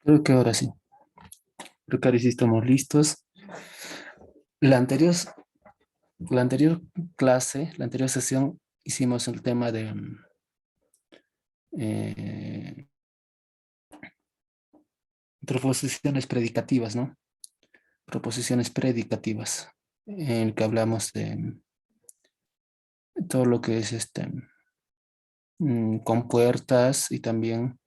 Creo que ahora sí. Creo que ahora sí estamos listos. La anterior, la anterior clase, la anterior sesión, hicimos el tema de eh, proposiciones predicativas, ¿no? Proposiciones predicativas, en el que hablamos de todo lo que es compuertas y también,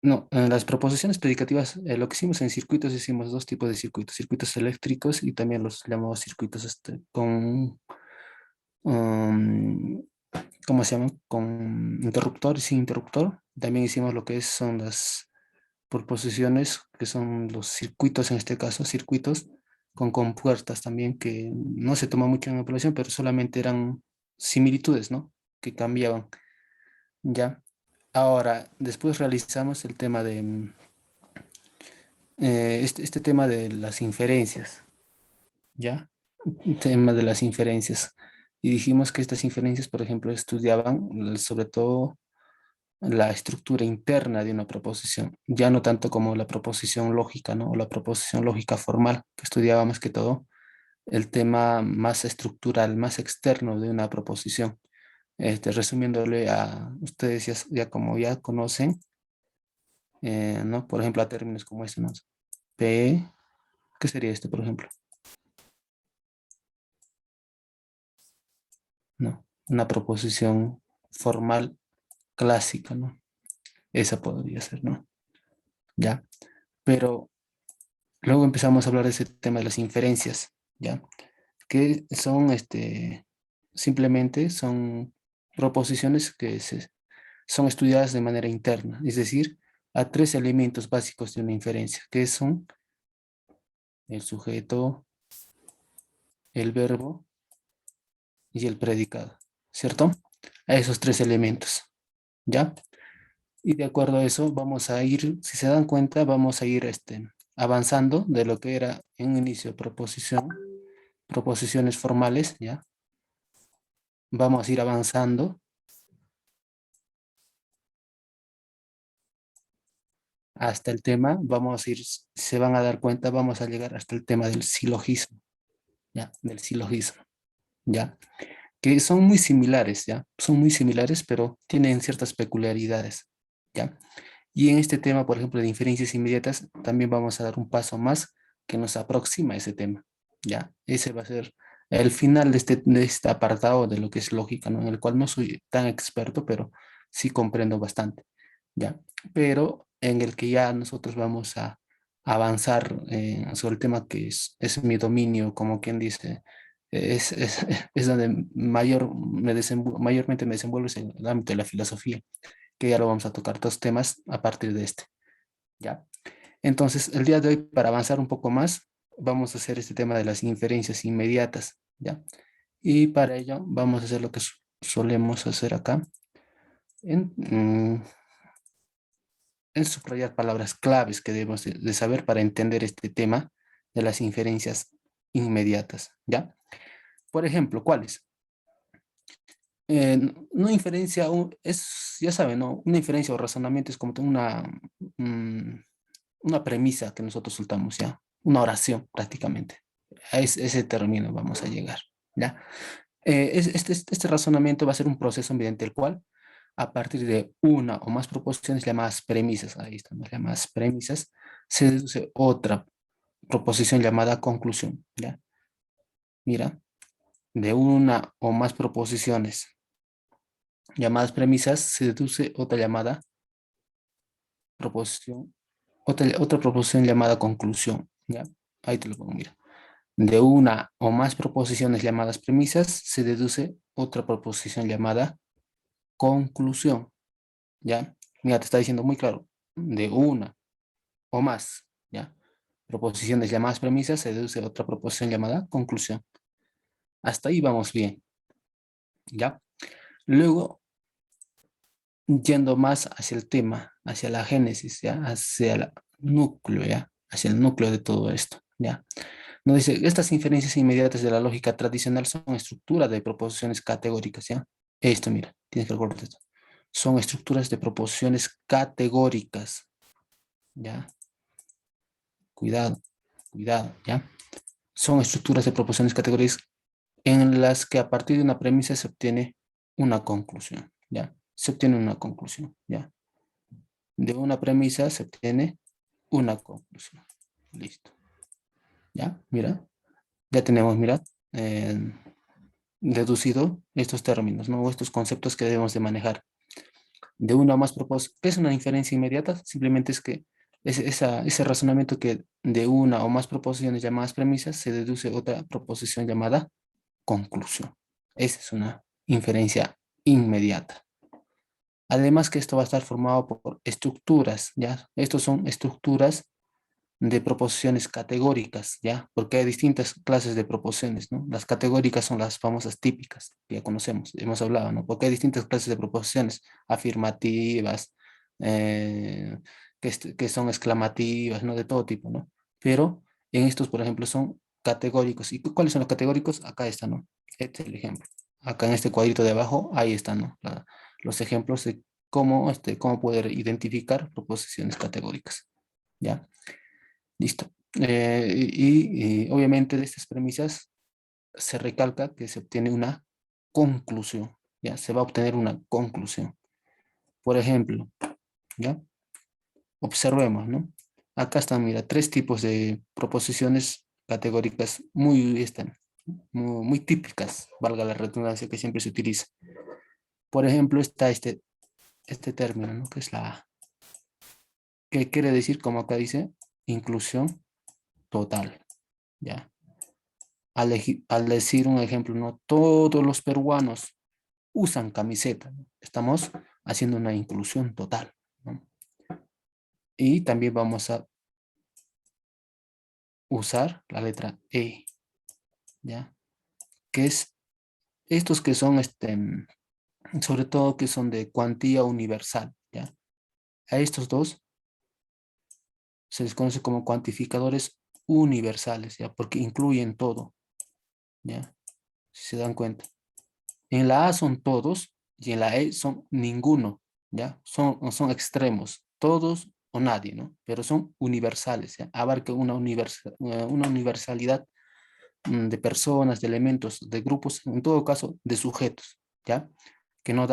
no, en las proposiciones predicativas, lo que hicimos en circuitos, hicimos dos tipos de circuitos, circuitos eléctricos y también los llamamos circuitos con um, ¿cómo se llaman? Con interruptor y sin interruptor. También hicimos lo que son las proposiciones, que son los circuitos, en este caso, circuitos con compuertas también, que no se toma mucho en población, pero solamente eran similitudes, ¿no? Que cambiaban, ¿ya? Ahora, después realizamos el tema de, este tema de las inferencias, ¿ya? El tema de las inferencias. Y dijimos que estas inferencias, por ejemplo, estudiaban sobre todo la estructura interna de una proposición, ya no tanto como la proposición lógica, ¿no? O la proposición lógica formal, que estudiaba más que todo el tema más estructural, más externo de una proposición. Resumiéndole a ustedes ya como ya conocen, ¿no? Por ejemplo, a términos como este, ¿no? P, ¿qué sería este, por ejemplo? ¿No? Una proposición formal clásica, ¿no? Esa podría ser, ¿no? Ya. Pero luego empezamos a hablar de ese tema de las inferencias, ¿ya? Que son, simplemente son proposiciones que son estudiadas de manera interna, es decir, a tres elementos básicos de una inferencia, que son el sujeto, el verbo y el predicado, ¿cierto? A esos tres elementos, ¿ya? Y de acuerdo a eso, vamos a ir, si se dan cuenta, vamos a ir avanzando de lo que era en un inicio proposiciones formales, ¿ya? Vamos a ir avanzando hasta el tema, vamos a ir, se van a dar cuenta, vamos a llegar hasta el tema del silogismo, ¿ya? Del silogismo, ¿ya? Que son muy similares, ¿ya? Son muy similares, pero tienen ciertas peculiaridades, ¿ya? Y en este tema, por ejemplo, de inferencias inmediatas, también vamos a dar un paso más que nos aproxima a ese tema, ¿ya? Ese va a ser el final de este apartado de lo que es lógica, ¿no? En el cual no soy tan experto, pero sí comprendo bastante, ¿ya? Pero en el que ya nosotros vamos a avanzar sobre el tema que es mi dominio, como quien dice, es, es, es donde mayormente me desenvuelvo es en el ámbito de la filosofía, que ya lo vamos a tocar dos temas a partir de este, ¿ya? Entonces, el día de hoy, para avanzar un poco más, vamos a hacer este tema de las inferencias inmediatas, ¿ya? Y para ello vamos a hacer lo que solemos hacer acá, en, mm, en subrayar palabras claves que debemos de saber para entender este tema de las inferencias inmediatas, ¿ya? Por ejemplo, ¿cuáles? Una inferencia es, ya saben, ¿no? Una inferencia o razonamiento es como mm, una premisa que nosotros soltamos, ¿ya? Una oración prácticamente. A ese término vamos a llegar, ¿ya? Este razonamiento va a ser un proceso mediante el cual, a partir de una o más proposiciones llamadas premisas, ahí están las llamadas premisas, se deduce otra proposición llamada conclusión, ¿ya? Mira, de una o más proposiciones llamadas premisas se deduce otra llamada proposición, otra proposición llamada conclusión, ¿ya? Ahí te lo pongo, mira. De una o más proposiciones llamadas premisas se deduce otra proposición llamada conclusión, ¿ya? Mira, te está diciendo muy claro, de una o más, ¿ya? Proposiciones llamadas premisas se deduce otra proposición llamada conclusión. Hasta ahí vamos bien, ¿ya? Luego, yendo más hacia el tema, hacia la génesis, ¿ya? Hacia el núcleo, ¿ya? Hacia el núcleo de todo esto, ¿ya? Nos dice, estas inferencias inmediatas de la lógica tradicional son estructura de proposiciones categóricas, ¿ya? Esto, mira, tienes que recordar esto. son estructuras de proposiciones categóricas, ¿ya? Cuidado, cuidado, ¿ya? Son estructuras de proposiciones categóricas en las que a partir de una premisa se obtiene una conclusión, ¿ya? Se obtiene una conclusión, ¿ya? De una premisa se obtiene una conclusión. Listo. ¿Ya? Mira, ya tenemos, mira, eh, deducido estos términos, ¿no? O estos conceptos que debemos de manejar. De una o más proposiciones. ¿Qué es una inferencia inmediata? Simplemente es que ese razonamiento que de una o más proposiciones llamadas premisas se deduce otra proposición llamada conclusión. Esa es una inferencia inmediata. Además que esto va a estar formado por estructuras, ¿ya? Estos son estructuras de proposiciones categóricas, ¿ya? Porque hay distintas clases de proposiciones, ¿no? Las categóricas son las famosas típicas, que ya conocemos, hemos hablado, ¿no? Porque hay distintas clases de proposiciones, afirmativas, eh, que son exclamativas, ¿no? De todo tipo, ¿no? Pero en estos, por ejemplo, son categóricos. ¿Y cuáles son los categóricos? Acá está, ¿no? Este es el ejemplo. Acá en este cuadrito de abajo, ahí están, ¿no? Los ejemplos de cómo poder identificar proposiciones categóricas, ¿ya? Listo. Y obviamente de estas premisas se recalca que se obtiene una conclusión, ¿ya? Se va a obtener una conclusión. Por ejemplo, ¿ya? Observemos, ¿no? Acá están, mira, tres tipos de proposiciones categóricas muy típicas, valga la redundancia que siempre se utiliza. Por ejemplo, está este término, ¿no? Que es que quiere decir, como acá dice, inclusión total, ¿ya? Al decir un ejemplo, no todos los peruanos usan camiseta, ¿no? Estamos haciendo una inclusión total, ¿no? Y también vamos a usar la letra E, ¿ya? Que es estos que son, sobre todo que son de cuantía universal, ¿ya? A estos dos se les conoce como cuantificadores universales, ¿ya? Porque incluyen todo, ¿ya? Si se dan cuenta. En la A son todos y en la E son ninguno, ¿ya? Son extremos, todos o nadie, ¿no? Pero son universales, ¿ya? Abarca una universalidad de personas, de elementos, de grupos, en todo caso, de sujetos, ¿ya? Que no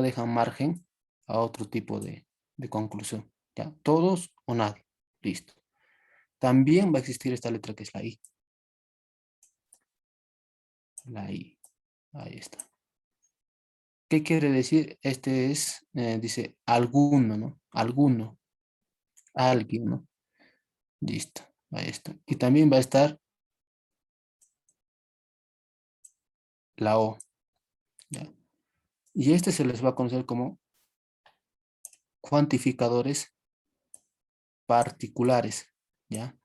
dejan margen a otro tipo de conclusión, ¿ya? Todos o nadie, listo. También va a existir esta letra que es la I, ahí está. ¿Qué quiere decir? Dice alguno, ¿no? Alguno, alguien, ¿no? Listo, ahí está. Y también va a estar la O, ¿ya? Y se les va a conocer como cuantificadores particulares, ¿ya?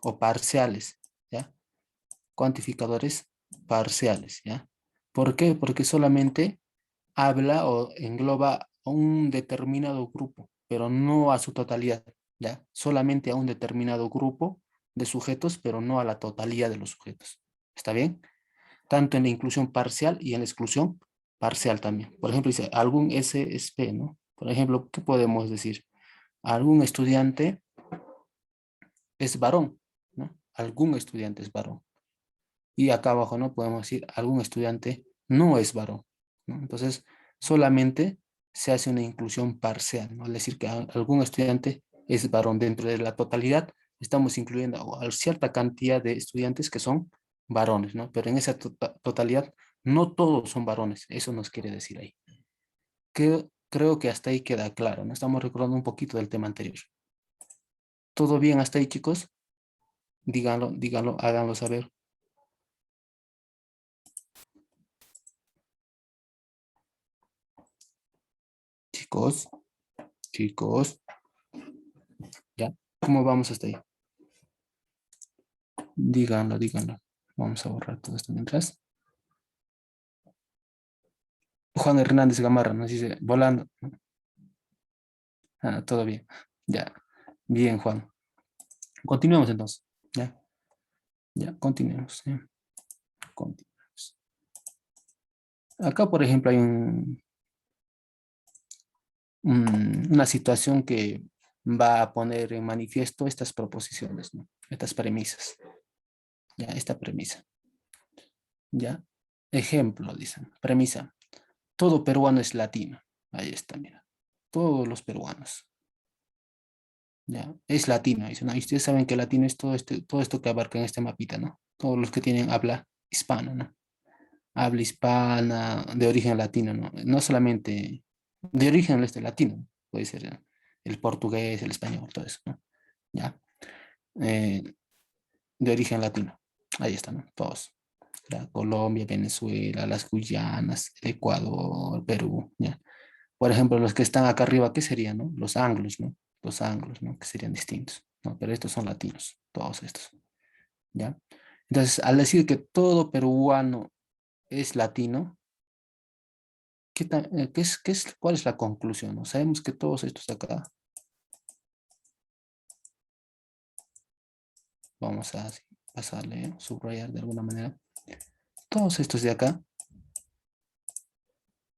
O parciales, ¿ya? Cuantificadores parciales, ¿ya? ¿Por qué? Porque solamente habla o engloba a un determinado grupo, pero no a su totalidad, ¿ya? Solamente a un determinado grupo de sujetos, pero no a la totalidad de los sujetos. ¿Está bien? Tanto en la inclusión parcial y en la exclusión parcial también. Por ejemplo, dice algún SSP, ¿no? Por ejemplo, ¿qué podemos decir? Algún estudiante es varón, ¿no? Algún estudiante es varón. Y acá abajo, ¿no? Podemos decir algún estudiante no es varón, ¿no? Entonces, solamente se hace una inclusión parcial, ¿no? Al decir que algún estudiante es varón dentro de la totalidad, estamos incluyendo a cierta cantidad de estudiantes que son varones, ¿no? Pero en esa totalidad no todos son varones, eso nos quiere decir ahí. Creo que hasta ahí queda claro, ¿no? Estamos recordando un poquito del tema anterior. ¿Todo bien hasta ahí, chicos? Díganlo, díganlo, háganlo saber. Chicos, chicos, ¿ya? ¿Cómo vamos hasta ahí? Díganlo, díganlo. Vamos a borrar todo esto mientras. Juan Hernández Gamarra nos dice, volando. Ah, todo bien. Ya. Bien, Juan. Continuemos entonces. Ya, ya, continuemos. Continuemos. Acá, por ejemplo, hay una situación que va a poner en manifiesto estas proposiciones, ¿no? Estas premisas, ya, esta premisa, ya. Ejemplo, dicen, premisa, todo peruano es latino. Ahí está, mira, todos los peruanos, ya, es latino, dicen, ¿no? Y ustedes saben que latino es todo esto que abarca en este mapita, ¿no? Todos los que tienen habla hispana, ¿no? Habla hispana, de origen latino, ¿no? No solamente de origen latino, ¿no? Puede ser el portugués, el español, todo eso, ¿no? Ya. Eh, de origen latino. Ahí están, ¿no? Todos. La Colombia, Venezuela, las Guyanas, el Ecuador, Perú, ¿ya? Por ejemplo, los que están acá arriba, ¿qué serían, no? Los anglos, ¿no? Los anglos, ¿no? Que serían distintos, ¿no? Pero estos son latinos, todos estos, ¿ya? Entonces, al decir que todo peruano es latino, ¿cuál es la conclusión? ¿No? Sabemos que todos estos de acá, vamos a pasarle, subrayar de alguna manera, todos estos de acá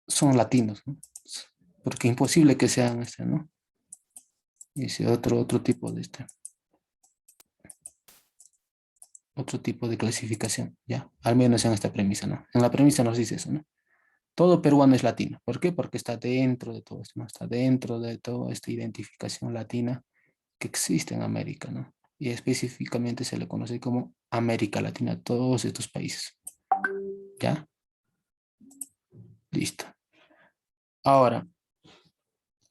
son latinos, ¿no? Porque imposible que sean este, ¿no? Dice otro tipo de otro tipo de clasificación, ya, al menos en esta premisa, ¿no? En la premisa nos dice eso, ¿no? Todo peruano es latino. ¿Por qué? Porque está dentro de todo esto, ¿no? Está dentro de toda esta identificación latina que existe en América, ¿no? Y específicamente se le conoce como América Latina, todos estos países, ¿ya? Listo. Ahora,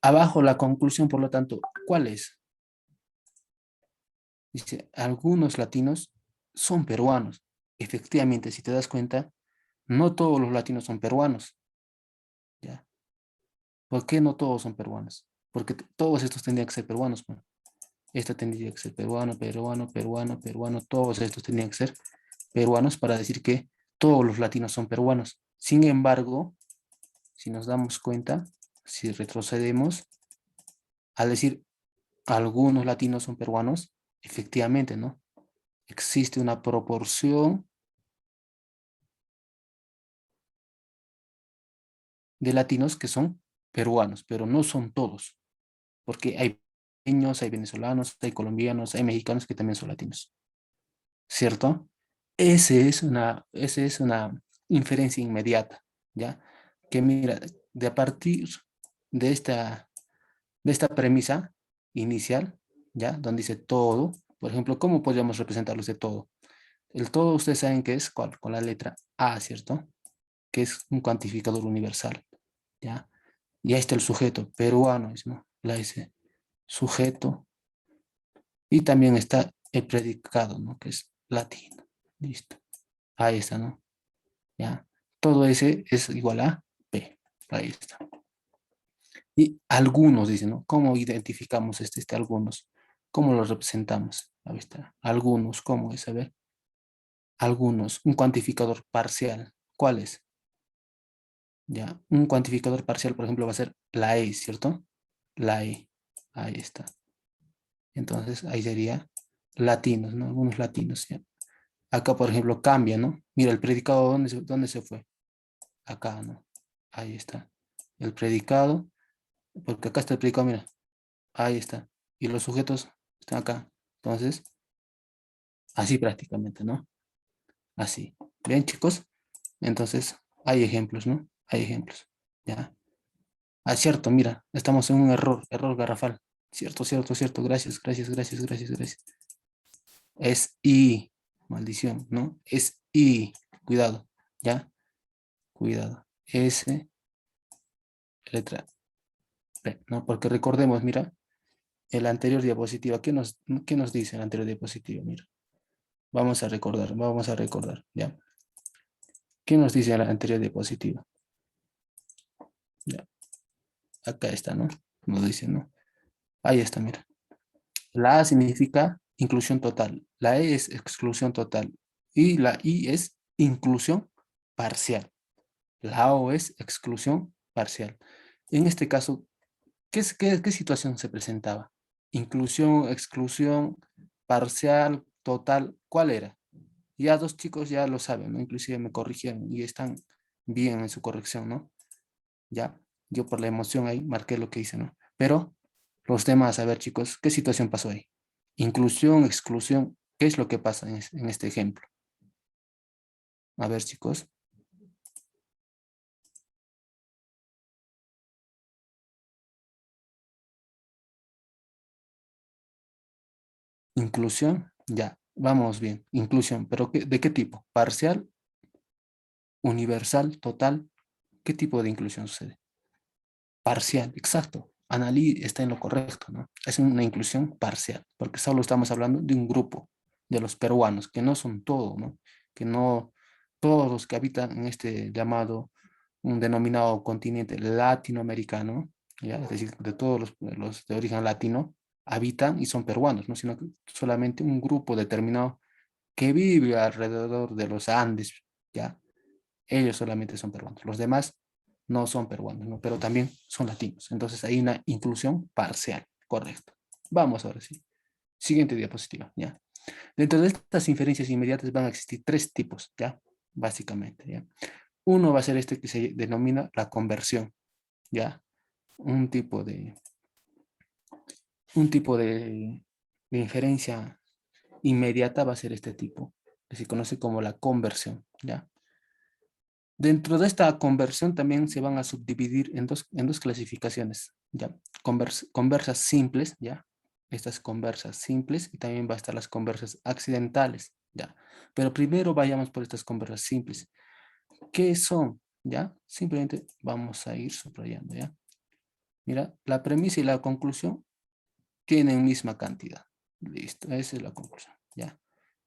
abajo la conclusión, por lo tanto, ¿cuál es? Dice, algunos latinos son peruanos. Efectivamente, si te das cuenta, no todos los latinos son peruanos, ¿ya? ¿Por qué no todos son peruanos? Porque todos estos tendrían que ser peruanos, ¿no? Este tendría que ser peruano, peruano, peruano, peruano, todos estos tendrían que ser peruanos para decir que todos los latinos son peruanos. Sin embargo, si nos damos cuenta, si retrocedemos, al decir algunos latinos son peruanos, efectivamente, ¿no? Existe una proporción de latinos que son peruanos, pero no son todos, porque hay niños, hay venezolanos, hay colombianos, hay mexicanos que también son latinos, ¿cierto? Ese es una inferencia inmediata, ¿ya? Que mira, de a partir de de esta premisa inicial, ¿ya? Donde dice todo, por ejemplo, ¿cómo podríamos representarlos de todo? El todo, ustedes saben que es ¿cuál? Con la letra A, ¿cierto? Que es un cuantificador universal, ¿ya? Y ahí está el sujeto, peruano, ¿no? La S, sujeto, y también está el predicado, ¿no? Que es latino, listo. Ahí está, ¿no? ¿Ya? Todo ese es igual a P. Ahí está. Y algunos dicen, ¿no? ¿Cómo identificamos algunos? ¿Cómo los representamos? Ahí está. Algunos, ¿cómo es? A ver. Algunos, un cuantificador parcial. ¿Cuál es? Ya, un cuantificador parcial, por ejemplo, va a ser la E, ¿cierto? La E. Ahí está. Entonces, ahí sería latinos, ¿no? Algunos latinos, ¿ya? Acá, por ejemplo, cambia, ¿no? Mira, el predicado, dónde se fue? Acá, ¿no? Ahí está. El predicado, porque acá está el predicado, mira, ahí está. Y los sujetos están acá. Entonces, así prácticamente, ¿no? Así. ¿Ven, chicos? Entonces, hay ejemplos, ¿no? Hay ejemplos. ¿Ya? Ah, cierto, mira, estamos en un error garrafal. Cierto, cierto, cierto. Gracias, gracias, gracias, gracias, gracias. Es I, maldición, ¿no? Es I. Cuidado, ¿ya? Cuidado. S, letra P, ¿no? Porque recordemos, mira, el anterior diapositiva, qué nos dice el anterior diapositiva? Mira, vamos a recordar, ¿ya? ¿Qué nos dice la anterior diapositiva? Ya, acá está, ¿no? Nos dice, ¿no? Ahí está, mira. La A significa inclusión total, la E es exclusión total y la I es inclusión parcial. La O es exclusión parcial. En este caso, qué situación se presentaba? Inclusión, exclusión, parcial, total, ¿cuál era? Ya dos chicos ya lo saben, ¿no? Inclusive me corrigieron y están bien en su corrección, ¿no? Ya. Yo por la emoción ahí marqué lo que hice, ¿no? Pero los demás, a ver chicos, ¿qué situación pasó ahí? Inclusión, exclusión, ¿qué es lo que pasa en este ejemplo? A ver chicos, inclusión, ya, vamos bien, inclusión, pero ¿de qué tipo? ¿Parcial, universal, total? ¿Qué tipo de inclusión sucede? Parcial, exacto. Analí está en lo correcto, ¿no? Es una inclusión parcial, porque solo estamos hablando de un grupo de los peruanos, que no son todos, ¿no? Que no todos los que habitan en este llamado, un denominado continente latinoamericano, ¿ya? Es decir, de todos los de origen latino, habitan y son peruanos, ¿no? Sino que solamente un grupo determinado que vive alrededor de los Andes, ¿ya? Ellos solamente son peruanos. Los demás no son peruanos, ¿no? Pero también son latinos. Entonces hay una inclusión parcial, correcto. Vamos ahora sí. Siguiente diapositiva, ¿ya? Dentro de estas inferencias inmediatas van a existir tres tipos, ¿ya? Básicamente, ¿ya? Uno va a ser este que se denomina la conversión, ¿ya? Un tipo de, un tipo de inferencia inmediata va a ser este tipo, que se conoce como la conversión, ¿ya? Dentro de esta conversión también se van a subdividir en dos clasificaciones, ¿ya? Conversas simples, ¿ya? Estas conversas simples y también va a estar las conversas accidentales, ¿ya? Pero primero vayamos por estas conversas simples. ¿Qué son? ¿Ya? Simplemente vamos a ir subrayando, ¿ya? Mira, la premisa y la conclusión tienen misma cantidad. Listo, esa es la conclusión, ¿ya?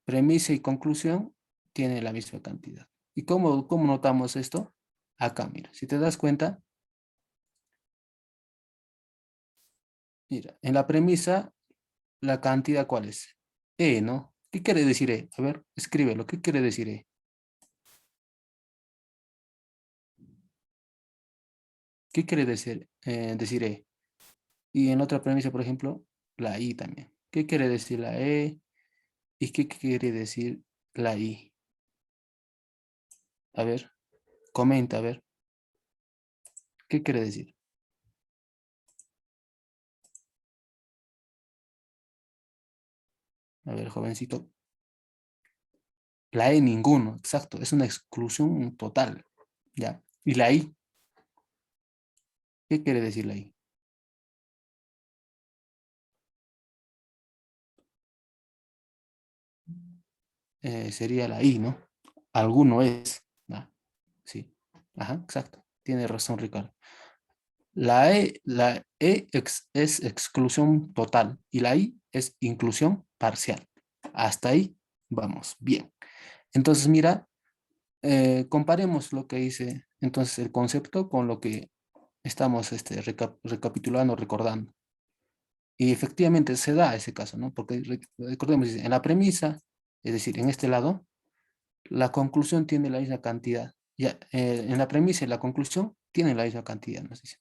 Premisa y conclusión tienen la misma cantidad. ¿Y cómo notamos esto? Acá, mira, si te das cuenta, mira, en la premisa, la cantidad, ¿cuál es? E, ¿no? ¿Qué quiere decir E? A ver, escríbelo, ¿qué quiere decir E? ¿Qué quiere decir E? Y en otra premisa, por ejemplo, la I también. ¿Qué quiere decir la E? ¿Y qué quiere decir la I? A ver, comenta, a ver, ¿qué quiere decir? A ver, jovencito, la E ninguno, exacto, es una exclusión total, ¿ya? Y la I, ¿qué quiere decir la I? Sería la I, ¿no? Alguno es. Ah, sí, ajá, exacto. Tiene razón, Ricardo. Es exclusión total y la I es inclusión parcial. Hasta ahí vamos, bien. Entonces, mira, comparemos lo que hice, entonces el concepto con lo que estamos recapitulando, recordando. Y efectivamente se da ese caso, ¿no? Porque recordemos, en la premisa, es decir, en este lado, la conclusión tiene la misma cantidad. Ya, en la premisa y la conclusión tienen la misma cantidad, nos dice.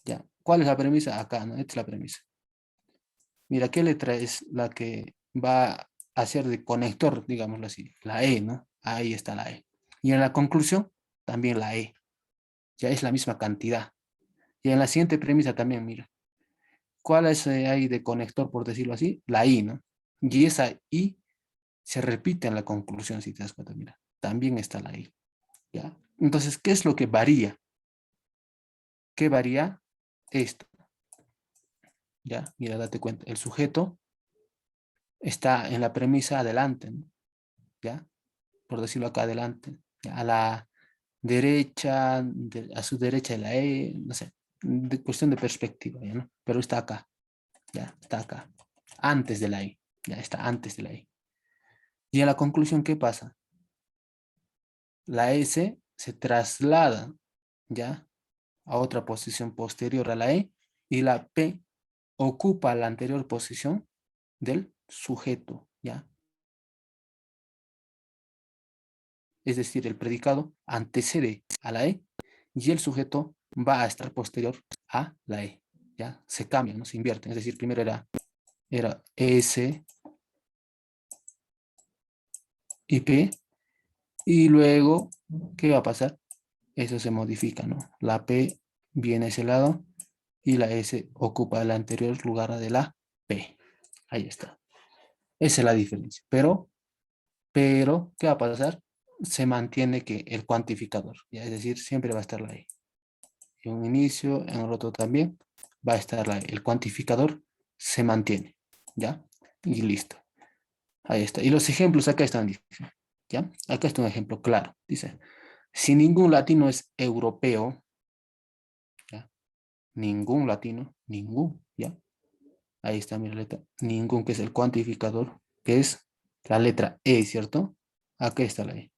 Ya, ¿cuál es la premisa? Acá, ¿no? Esta es la premisa. Mira, ¿qué letra es la que va a ser de conector, digámoslo así? La E, ¿no? Ahí está la E. Y en la conclusión, también la E. Ya es la misma cantidad. Y en la siguiente premisa también, mira. ¿Cuál es ahí de conector, por decirlo así? La I, ¿no? Y esa I se repite en la conclusión, si te das cuenta, mira. También está la I. ¿Ya? Entonces, ¿qué es lo que varía? ¿Qué varía? Esto, ¿ya? Mira, date cuenta. El sujeto está en la premisa adelante, ¿no? ¿Ya? Por decirlo acá adelante. ¿Ya? A la derecha, a su derecha de la E, no sé, de cuestión de perspectiva, ¿ya? ¿No? Pero está acá, ¿ya? Está acá. Antes de la E, ya está antes de la E. Y a la conclusión, ¿qué pasa? La S se traslada, ¿ya? A otra posición posterior a la E y la P ocupa la anterior posición del sujeto, ¿ya? Es decir, el predicado antecede a la E y el sujeto va a estar posterior a la E, ¿ya? Se cambia, ¿no? Se invierte. Es decir, primero era S y P y luego, ¿qué va a pasar? Eso se modifica, ¿no? La P viene ese lado y la S ocupa el anterior lugar de la P. Ahí está. Esa es la diferencia. Pero, ¿qué va a pasar? Se mantiene que el cuantificador, ¿ya? Es decir, siempre va a estar la E. En un inicio, en el otro también, va a estar la E. El cuantificador se mantiene, ¿ya? Y listo. Ahí está. Y los ejemplos acá están, ¿ya? Acá está un ejemplo claro. Dice, si ningún latino es europeo, ¿ya? Ningún latino, ningún, ¿ya? Ahí está mi letra, ningún, que es el cuantificador, que es la letra E, ¿cierto? Acá está la E,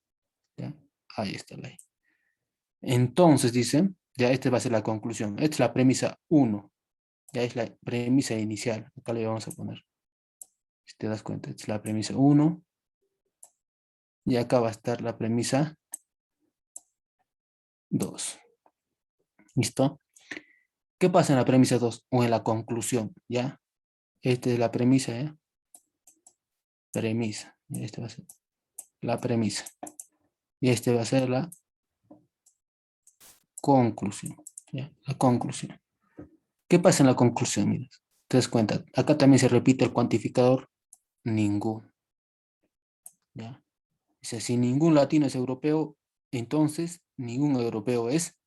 ¿ya? Ahí está la E. Entonces dice, ya esta va a ser la conclusión. Esta es la premisa uno, ya es la premisa inicial. Acá le vamos a poner, si te das cuenta, esta es la premisa uno y acá va a estar la premisa 2. ¿Listo? ¿Qué pasa en la premisa 2 o en la conclusión? ¿Ya? Esta es la premisa, ¿eh? Premisa. Y esta va a ser la premisa. Y este va a ser la conclusión. ¿Ya? La conclusión. ¿Qué pasa en la conclusión? Mira, te das cuenta. Acá también se repite el cuantificador ningún. ¿Ya? Dice, si ningún latino es europeo, entonces ningún europeo es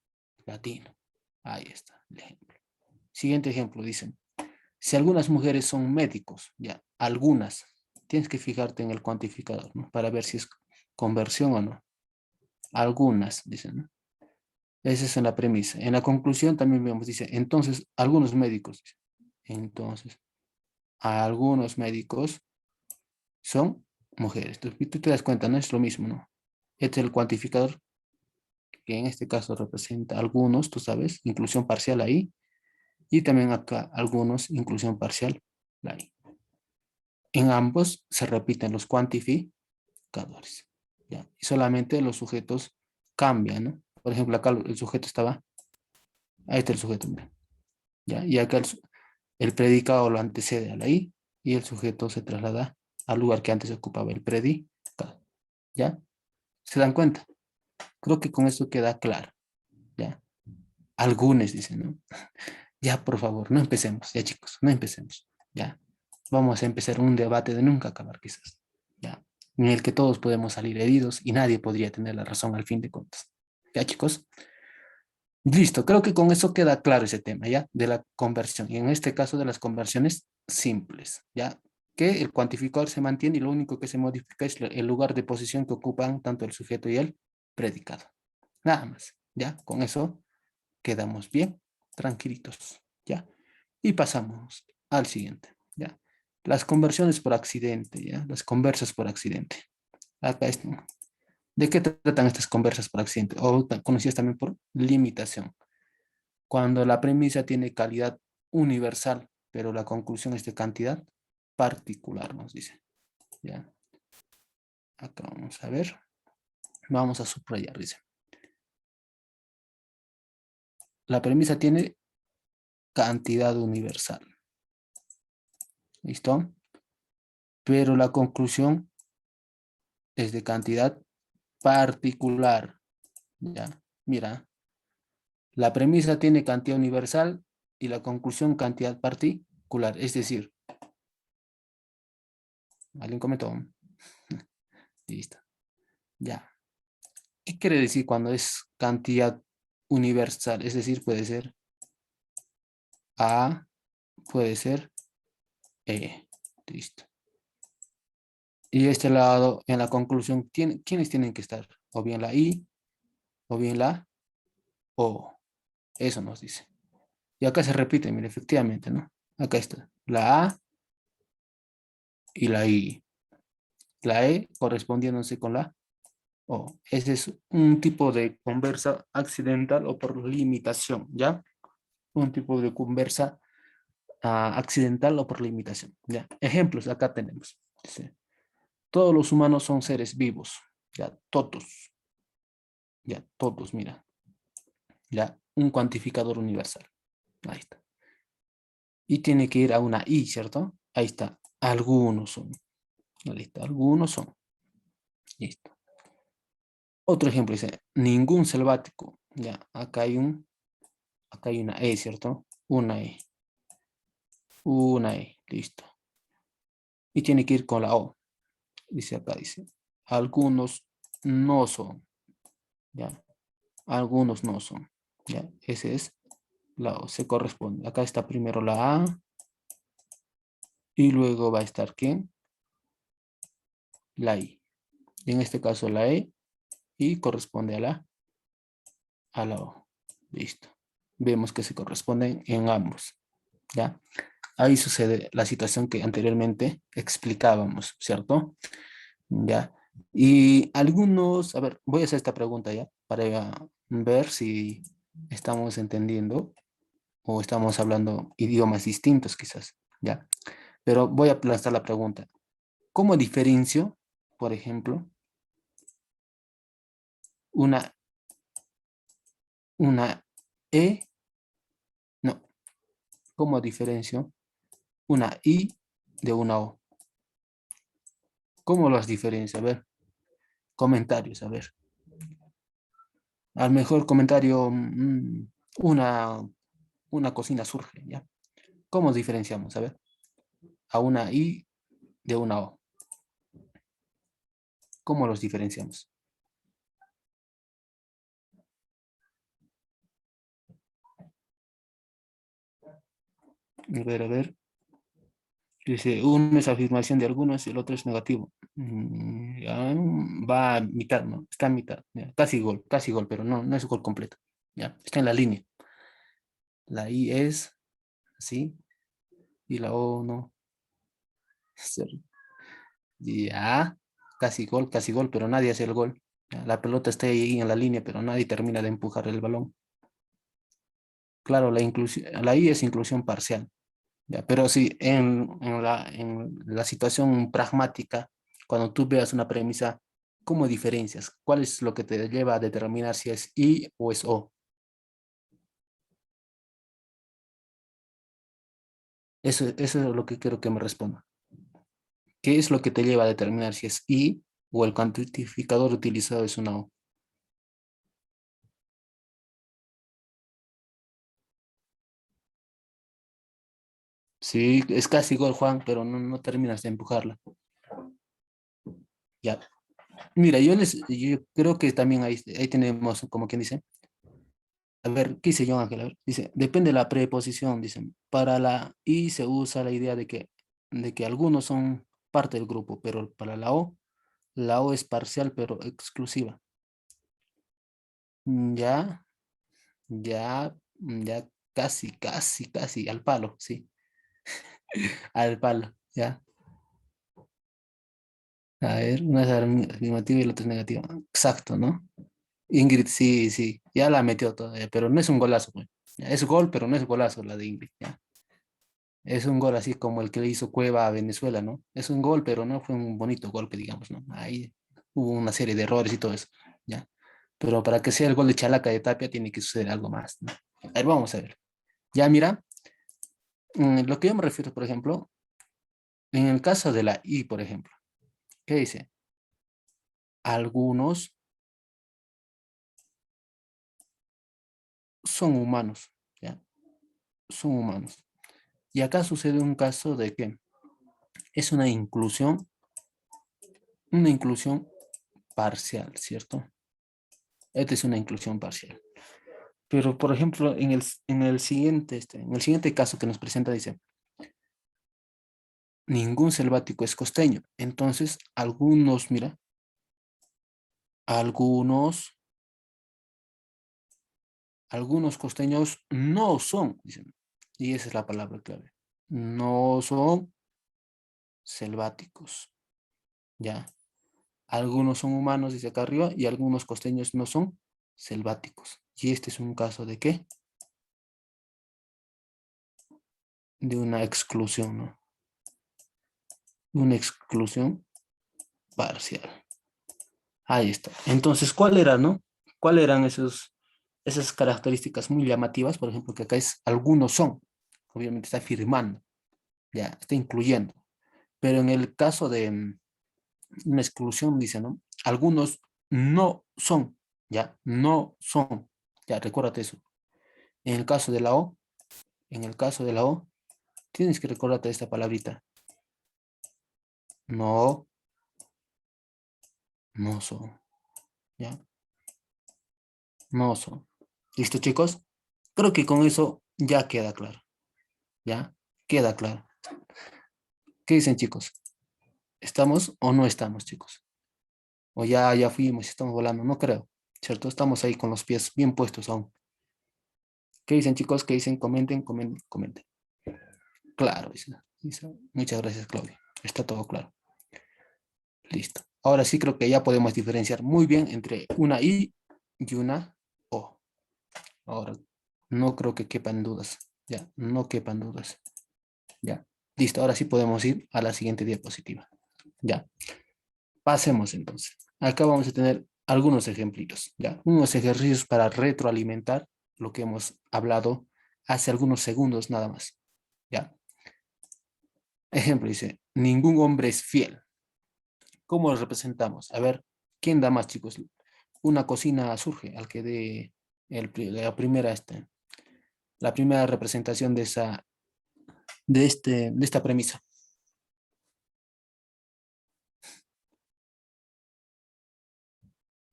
latino. Ahí está el ejemplo. Siguiente ejemplo, dicen, si algunas mujeres son médicos, ya, algunas, tienes que fijarte en el cuantificador, ¿no? Para ver si es conversión o no. Algunas, dicen, ¿no? Esa es en la premisa. En la conclusión también vemos, dice, entonces, algunos médicos, dice, entonces, algunos médicos son mujeres. Tú te das cuenta, no es lo mismo, ¿no? Este es el cuantificador que en este caso representa algunos, tú sabes, inclusión parcial ahí, y también acá algunos, inclusión parcial ahí. En ambos se repiten los cuantificadores, ¿ya? Y solamente los sujetos cambian, ¿no? Por ejemplo, acá el sujeto estaba, ahí está el sujeto, mira, ¿ya? Y acá el predicado lo antecede a la I y el sujeto se traslada al lugar que antes ocupaba el predicado, ¿ya? ¿Se dan cuenta? Creo que con esto queda claro, ¿ya? Algunos dicen, ¿no? Ya, por favor, no empecemos, ya chicos, no empecemos, ya. Vamos a empezar un debate de nunca acabar, quizás, ya. En el que todos podemos salir heridos y nadie podría tener la razón al fin de cuentas. Ya, chicos. Listo, creo que con eso queda claro ese tema, ¿ya? De la conversión. Y en este caso de las conversiones simples, ¿ya? Que el cuantificador se mantiene y lo único que se modifica es el lugar de posición que ocupan tanto el sujeto y el predicado. Nada más, ¿ya? Con eso quedamos bien, tranquilitos, ¿ya? Y pasamos al siguiente, ¿ya? Las conversiones por accidente, ¿ya? Las conversas por accidente. Acá es, ¿de qué tratan estas conversas por accidente? O conocidas también por limitación. Cuando la premisa tiene calidad universal, pero la conclusión es de cantidad particular, nos dice, ¿ya? Acá vamos a ver, vamos a subrayar, dice. La premisa tiene cantidad universal, ¿listo? Pero la conclusión es de cantidad particular, ¿ya? Mira, la premisa tiene cantidad universal y la conclusión cantidad particular, es decir, ¿alguien comentó? Listo, ya. ¿Qué quiere decir cuando es cantidad universal? Es decir, puede ser A, puede ser E, listo. Y este lado, en la conclusión, ¿quiénes tienen que estar? O bien la I, o bien la O. Eso nos dice. Y acá se repite, mire, efectivamente, ¿no? Acá está, la A y la I. La E correspondiéndose con la O. Ese es un tipo de conversa accidental o por limitación, ¿ya? Un tipo de conversa accidental o por limitación, ¿ya? Ejemplos, acá tenemos. Dice, todos los humanos son seres vivos, ¿ya? Todos, mira. ¿Ya? Un cuantificador universal. Ahí está. Y tiene que ir a una I, ¿cierto? Ahí está. Algunos son. Listo. Algunos son. Listo. Otro ejemplo dice, ningún selvático. Ya, acá hay un Acá hay una E, ¿cierto? Una E, listo. Y tiene que ir con la O. Dice acá, dice, algunos no son, ¿ya? Algunos no son, ¿ya? Ese es la O, se corresponde. Acá está primero la A y luego va a estar ¿quién? La I. En este caso la E y corresponde a la O. Listo. Vemos que se corresponden en ambos, ¿ya? Ahí sucede la situación que anteriormente explicábamos, ¿cierto? Ya. Y algunos, a ver, voy a hacer esta pregunta ya para ver si estamos entendiendo o estamos hablando idiomas distintos quizás, ¿ya? Pero voy a lanzar la pregunta. ¿Cómo diferencio, por ejemplo, una, una E, no, cómo diferencio una I de una O? ¿Cómo las diferencio? A ver, comentarios, a ver. Al mejor comentario, una cocina surge, ¿ya? ¿Cómo diferenciamos? A ver, a una I de una O. ¿Cómo los diferenciamos? A ver. Dice, uno es afirmación de algunos y el otro es negativo. Ya, va a mitad, ¿no? Está a mitad. Ya, casi gol, pero no, no es gol completo. Ya, está en la línea. La I es así y la O no. Cero. Ya, casi gol, pero nadie hace el gol. Ya, la pelota está ahí en la línea, pero nadie termina de empujar el balón. Claro, la I es inclusión parcial. Ya, pero sí, en la situación pragmática, cuando tú veas una premisa, ¿cómo diferencias? ¿Cuál es lo que te lleva a determinar si es I o es O? Eso es lo que quiero que me responda. ¿Qué es lo que te lleva a determinar si es I o el cuantificador utilizado es una O? Sí, es casi gol, Juan, pero no, no terminas de empujarla. Ya. Mira, yo creo que también ahí tenemos, como quien dice, a ver, ¿qué dice John Ángel? A ver, dice, depende de la preposición, dicen. Para la I se usa la idea de que algunos son parte del grupo, pero para la O es parcial pero exclusiva. Ya, ya, casi, al palo, sí, al palo, ya. A ver, una es afirmativa y la otra es negativa. Exacto, ¿no? Ingrid, sí, sí, ya la metió todavía, pero no es un golazo, pues. Ya, es gol, pero no es golazo la de Ingrid, ya. Es un gol así como el que le hizo Cueva a Venezuela, ¿no? Es un gol, pero no fue un bonito gol, que digamos, ¿no? Ahí hubo una serie de errores y todo eso, ¿ya? Pero para que sea el gol de Chalaca de Tapia tiene que suceder algo más, ¿no? A ver, vamos a ver. Ya, mira, lo que yo me refiero, por ejemplo, en el caso de la I, por ejemplo, ¿qué dice? Algunos son humanos, ¿ya? Son humanos. Y acá sucede un caso de que es una inclusión parcial, ¿cierto? Esta es una inclusión parcial. Pero, por ejemplo, en el siguiente caso que nos presenta, dice, ningún selvático es costeño. Entonces, mira, algunos, algunos costeños no son, dicen. Y esa es la palabra clave. No son selváticos, ¿ya? Algunos son humanos, dice acá arriba, y algunos costeños no son selváticos. Y este es un caso de ¿qué? De una exclusión, ¿no? Una exclusión parcial. Ahí está. Entonces, ¿cuál era, no? ¿Cuál eran esas características muy llamativas? Por ejemplo, que acá es algunos son. Obviamente está afirmando, ya, está incluyendo. Pero en el caso de una exclusión, dice, ¿no? Algunos no son, ya, no son. Ya, recuérdate eso. En el caso de la O, en el caso de la O, tienes que recordarte esta palabrita. No, no son. ¿Ya? No son. ¿Listo, chicos? Creo que con eso ya queda claro. ¿Ya? Queda claro. ¿Qué dicen, chicos? ¿Estamos o no estamos, chicos? O ya fuimos, estamos volando, no creo. ¿Cierto? Estamos ahí con los pies bien puestos aún. ¿Qué dicen, chicos? ¿Qué dicen? Comenten, comenten, comenten. Claro, dice. Muchas gracias, Claudia. Está todo claro. Listo. Ahora sí creo que ya podemos diferenciar muy bien entre una I y una O. Ahora, no creo que quepan dudas. Ya, no quepan dudas. Ya. Listo, ahora sí podemos ir a la siguiente diapositiva. Ya. Pasemos entonces. Acá vamos a tener algunos ejemplitos, ¿ya? Unos ejercicios para retroalimentar lo que hemos hablado hace algunos segundos nada más, ¿ya? Ejemplo dice, ningún hombre es fiel. ¿Cómo lo representamos? A ver, ¿quién da más, chicos? Una cocina surge al que dé la primera representación de esta premisa.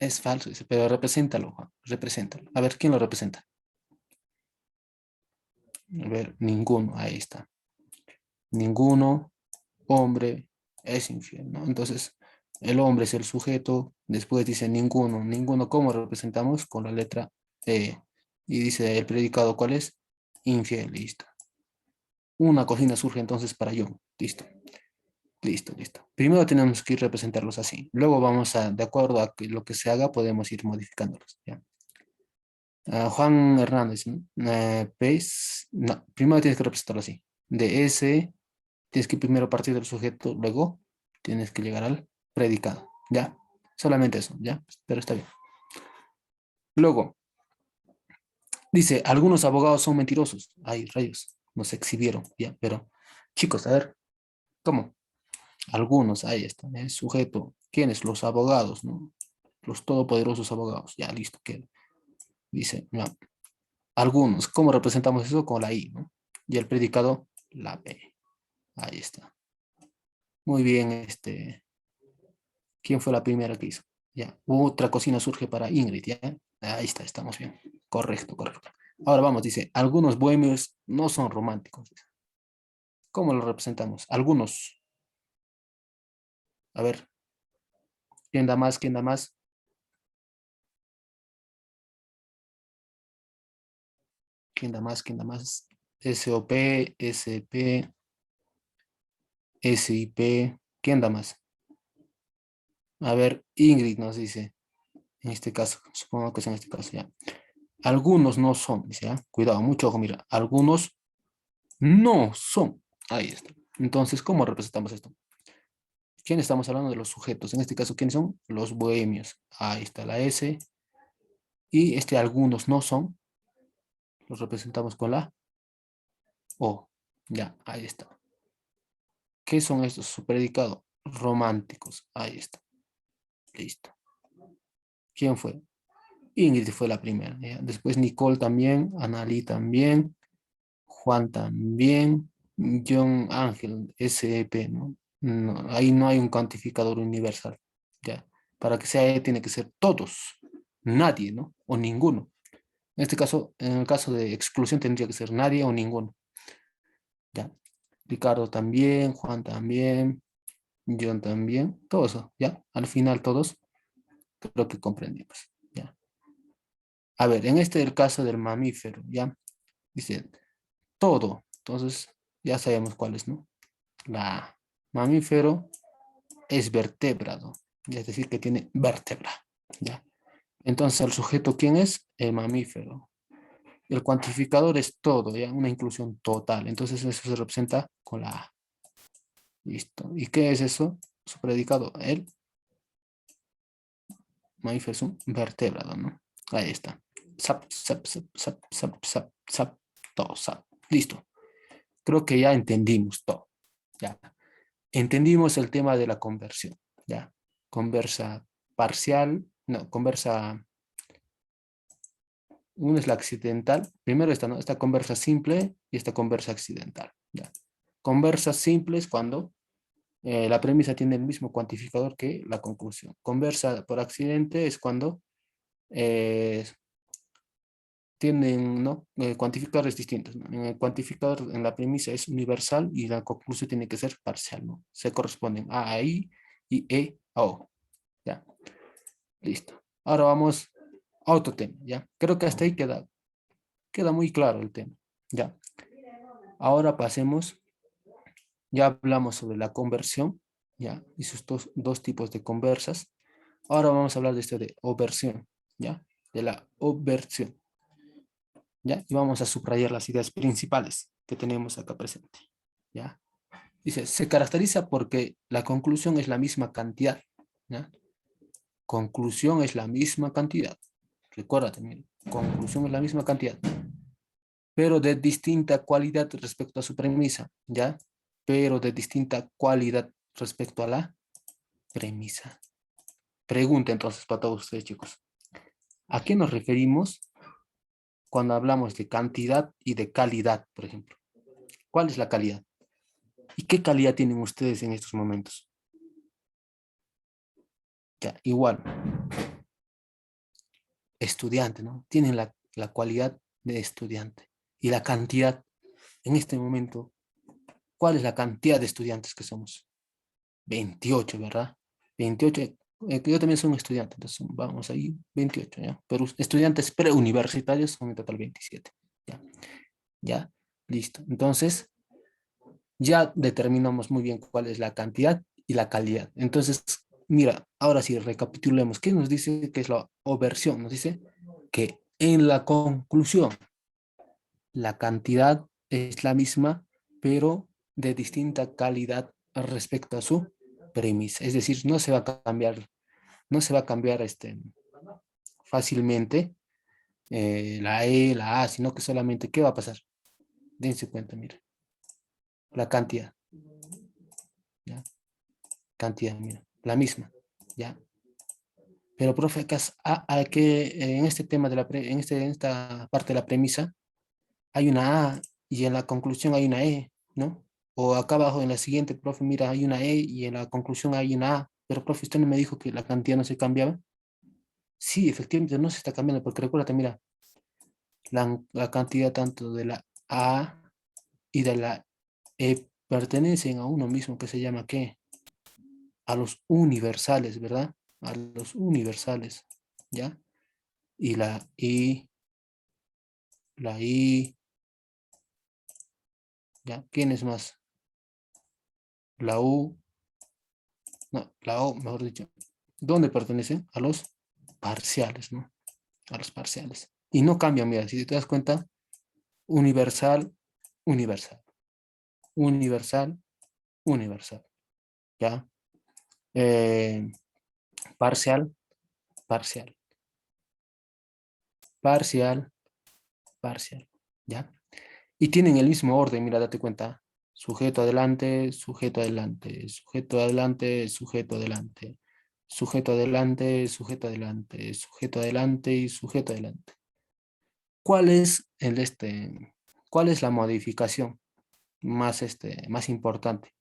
Es falso, dice, pero represéntalo, Juan, represéntalo. A ver, ¿quién lo representa? A ver, ninguno, ahí está. Ninguno hombre es infiel, ¿no? Entonces, el hombre es el sujeto, después dice ninguno, ninguno, ¿cómo representamos? Con la letra E. Y dice el predicado, ¿cuál es? Infiel, listo. Una cocina surge entonces para yo, listo, listo, listo. Primero tenemos que ir representarlos así, luego vamos a, de acuerdo a lo que se haga, podemos ir modificándolos, ¿ya? Juan Hernández, ¿no? ¿Ves? No, primero tienes que representarlo así. De ese tienes que primero partir del sujeto, luego tienes que llegar al predicado, ¿ya? Solamente eso, ¿ya? Pero está bien. Luego, dice, algunos abogados son mentirosos. Ay, rayos, nos exhibieron, ¿ya? Pero, chicos, a ver, ¿cómo? Algunos, ahí está, el sujeto. ¿Quiénes? Los abogados, ¿no? Los todopoderosos abogados. Ya, listo, queda. Dice, no. Algunos, ¿cómo representamos eso? Con la I, ¿no? Y el predicado, la P. Ahí está. Muy bien, ¿quién fue la primera que hizo? Ya, otra cocina surge para Ingrid, ¿ya? Ahí está, estamos bien. Correcto, correcto. Ahora vamos, dice, algunos bohemios no son románticos. ¿Cómo lo representamos? Algunos. A ver, ¿quién da más? ¿Quién da más? ¿Quién da más? ¿Quién da más? SOP, SP, SIP. ¿Quién da más? A ver, Ingrid nos dice, en este caso, supongo que es en este caso, ya. Algunos no son, dice, ¿ya? Cuidado, mucho ojo, mira. Algunos no son. Ahí está. Entonces, ¿cómo representamos esto? ¿Quién estamos hablando? De los sujetos? En este caso, ¿quiénes son? Los bohemios. Ahí está la S. Y algunos no son. Los representamos con la O. Ya, ahí está. ¿Qué son estos? Su predicado. Románticos. Ahí está. Listo. ¿Quién fue? Ingrid fue la primera. ¿Ya? Después Nicole también. Analí también. Juan también. John Ángel. SEP, ¿no? No, ahí no hay un cuantificador universal. ¿Ya? Para que sea E tiene que ser todos. Nadie, ¿no? O ninguno. En este caso, en el caso de exclusión tendría que ser nadie o ninguno. Ya. Ricardo también, Juan también, John también, todo eso, ¿ya? Al final todos creo que comprendimos, ¿ya? A ver, en este el caso del mamífero, ¿ya? Dice todo, entonces ya sabemos cuál es, ¿no? La mamífero es vertebrado, es decir, que tiene vértebra, ¿ya? Entonces el sujeto, ¿quién es? El mamífero. El cuantificador es todo, ¿ya? Una inclusión total. Entonces eso se representa con la A. Listo. ¿Y qué es eso? Su predicado. El mamífero es un vertebrado, ¿no? Ahí está. Sap, sap, sap, sap, sap, sap, sap, todo, sap. Listo. Creo que ya entendimos todo. Ya. Entendimos el tema de la conversión. Ya. Conversa parcial, no, conversa Una es la accidental. Primero esta, ¿no? Esta conversa simple y esta conversa accidental. ¿Ya? Conversa simple es cuando la premisa tiene el mismo cuantificador que la conclusión. Conversa por accidente es cuando eh, tienen, ¿no? Cuantificadores distintos, ¿no? En el cuantificador, en la premisa es universal y la conclusión tiene que ser parcial, ¿no? Se corresponden a I y E a O. Ya, listo. Ahora vamos a otro tema, ¿ya? Creo que hasta ahí queda muy claro el tema, ¿ya? Ahora pasemos, ya hablamos sobre la conversión, ¿ya? Y sus dos tipos de conversas. Ahora vamos a hablar de esto de oversión, ¿ya? De la oversión, ¿ya? Y vamos a subrayar las ideas principales que tenemos acá presente, ¿ya? Dice, se caracteriza porque la conclusión es la misma cantidad, ¿ya? Conclusión es la misma cantidad. Recuérdate, mira, conclusión es la misma cantidad, pero de distinta cualidad respecto a su premisa, ¿ya? Pero de distinta cualidad respecto a la premisa. Pregunta entonces para todos ustedes, chicos. ¿A qué nos referimos cuando hablamos de cantidad y de calidad, por ejemplo? ¿Cuál es la calidad? ¿Y qué calidad tienen ustedes en estos momentos? Ya, igual, estudiante, ¿no? Tienen la cualidad de estudiante. Y la cantidad, en este momento, ¿cuál es la cantidad de estudiantes que somos? 28, ¿verdad? 28, yo también soy un estudiante, entonces vamos ahí, 28, ¿ya? Pero estudiantes preuniversitarios son en total 27, ¿ya? ¿Ya? Listo. Entonces, ya determinamos muy bien cuál es la cantidad y la calidad. Entonces, mira, ahora sí, recapitulemos. ¿Qué nos dice que es la oversión? Nos dice que en la conclusión, la cantidad es la misma, pero de distinta calidad respecto a su premisa. Es decir, no se va a cambiar, no se va a cambiar fácilmente la E, la A, sino que solamente, ¿qué va a pasar? Dense cuenta, mira, la cantidad, ¿ya? Cantidad, mira, la misma, ¿ya? Pero, profe, acá, a que en este tema de en esta parte de la premisa, hay una A y en la conclusión hay una E, ¿no? O acá abajo en la siguiente, profe, mira, hay una E y en la conclusión hay una A. Pero, profe, usted no me dijo que la cantidad no se cambiaba. Sí, efectivamente no se está cambiando, porque recuérdate, mira, la cantidad tanto de la A y de la E pertenecen a uno mismo que se llama ¿qué? A los universales, ¿verdad? A los universales, ¿ya? Y la I, ¿ya? ¿Quién es más? La U, no, la O, mejor dicho. ¿Dónde pertenecen? A los parciales, ¿no? A los parciales. Y no cambian, mira, si te das cuenta, universal, universal, universal, universal, ¿ya? Eh, parcial, parcial, parcial, parcial, ¿ya? Y tienen el mismo orden, mira, date cuenta. Sujeto adelante, sujeto adelante, sujeto adelante, sujeto adelante, sujeto adelante, sujeto adelante, sujeto adelante y sujeto adelante. ¿Cuál es cuál es la modificación más, más importante?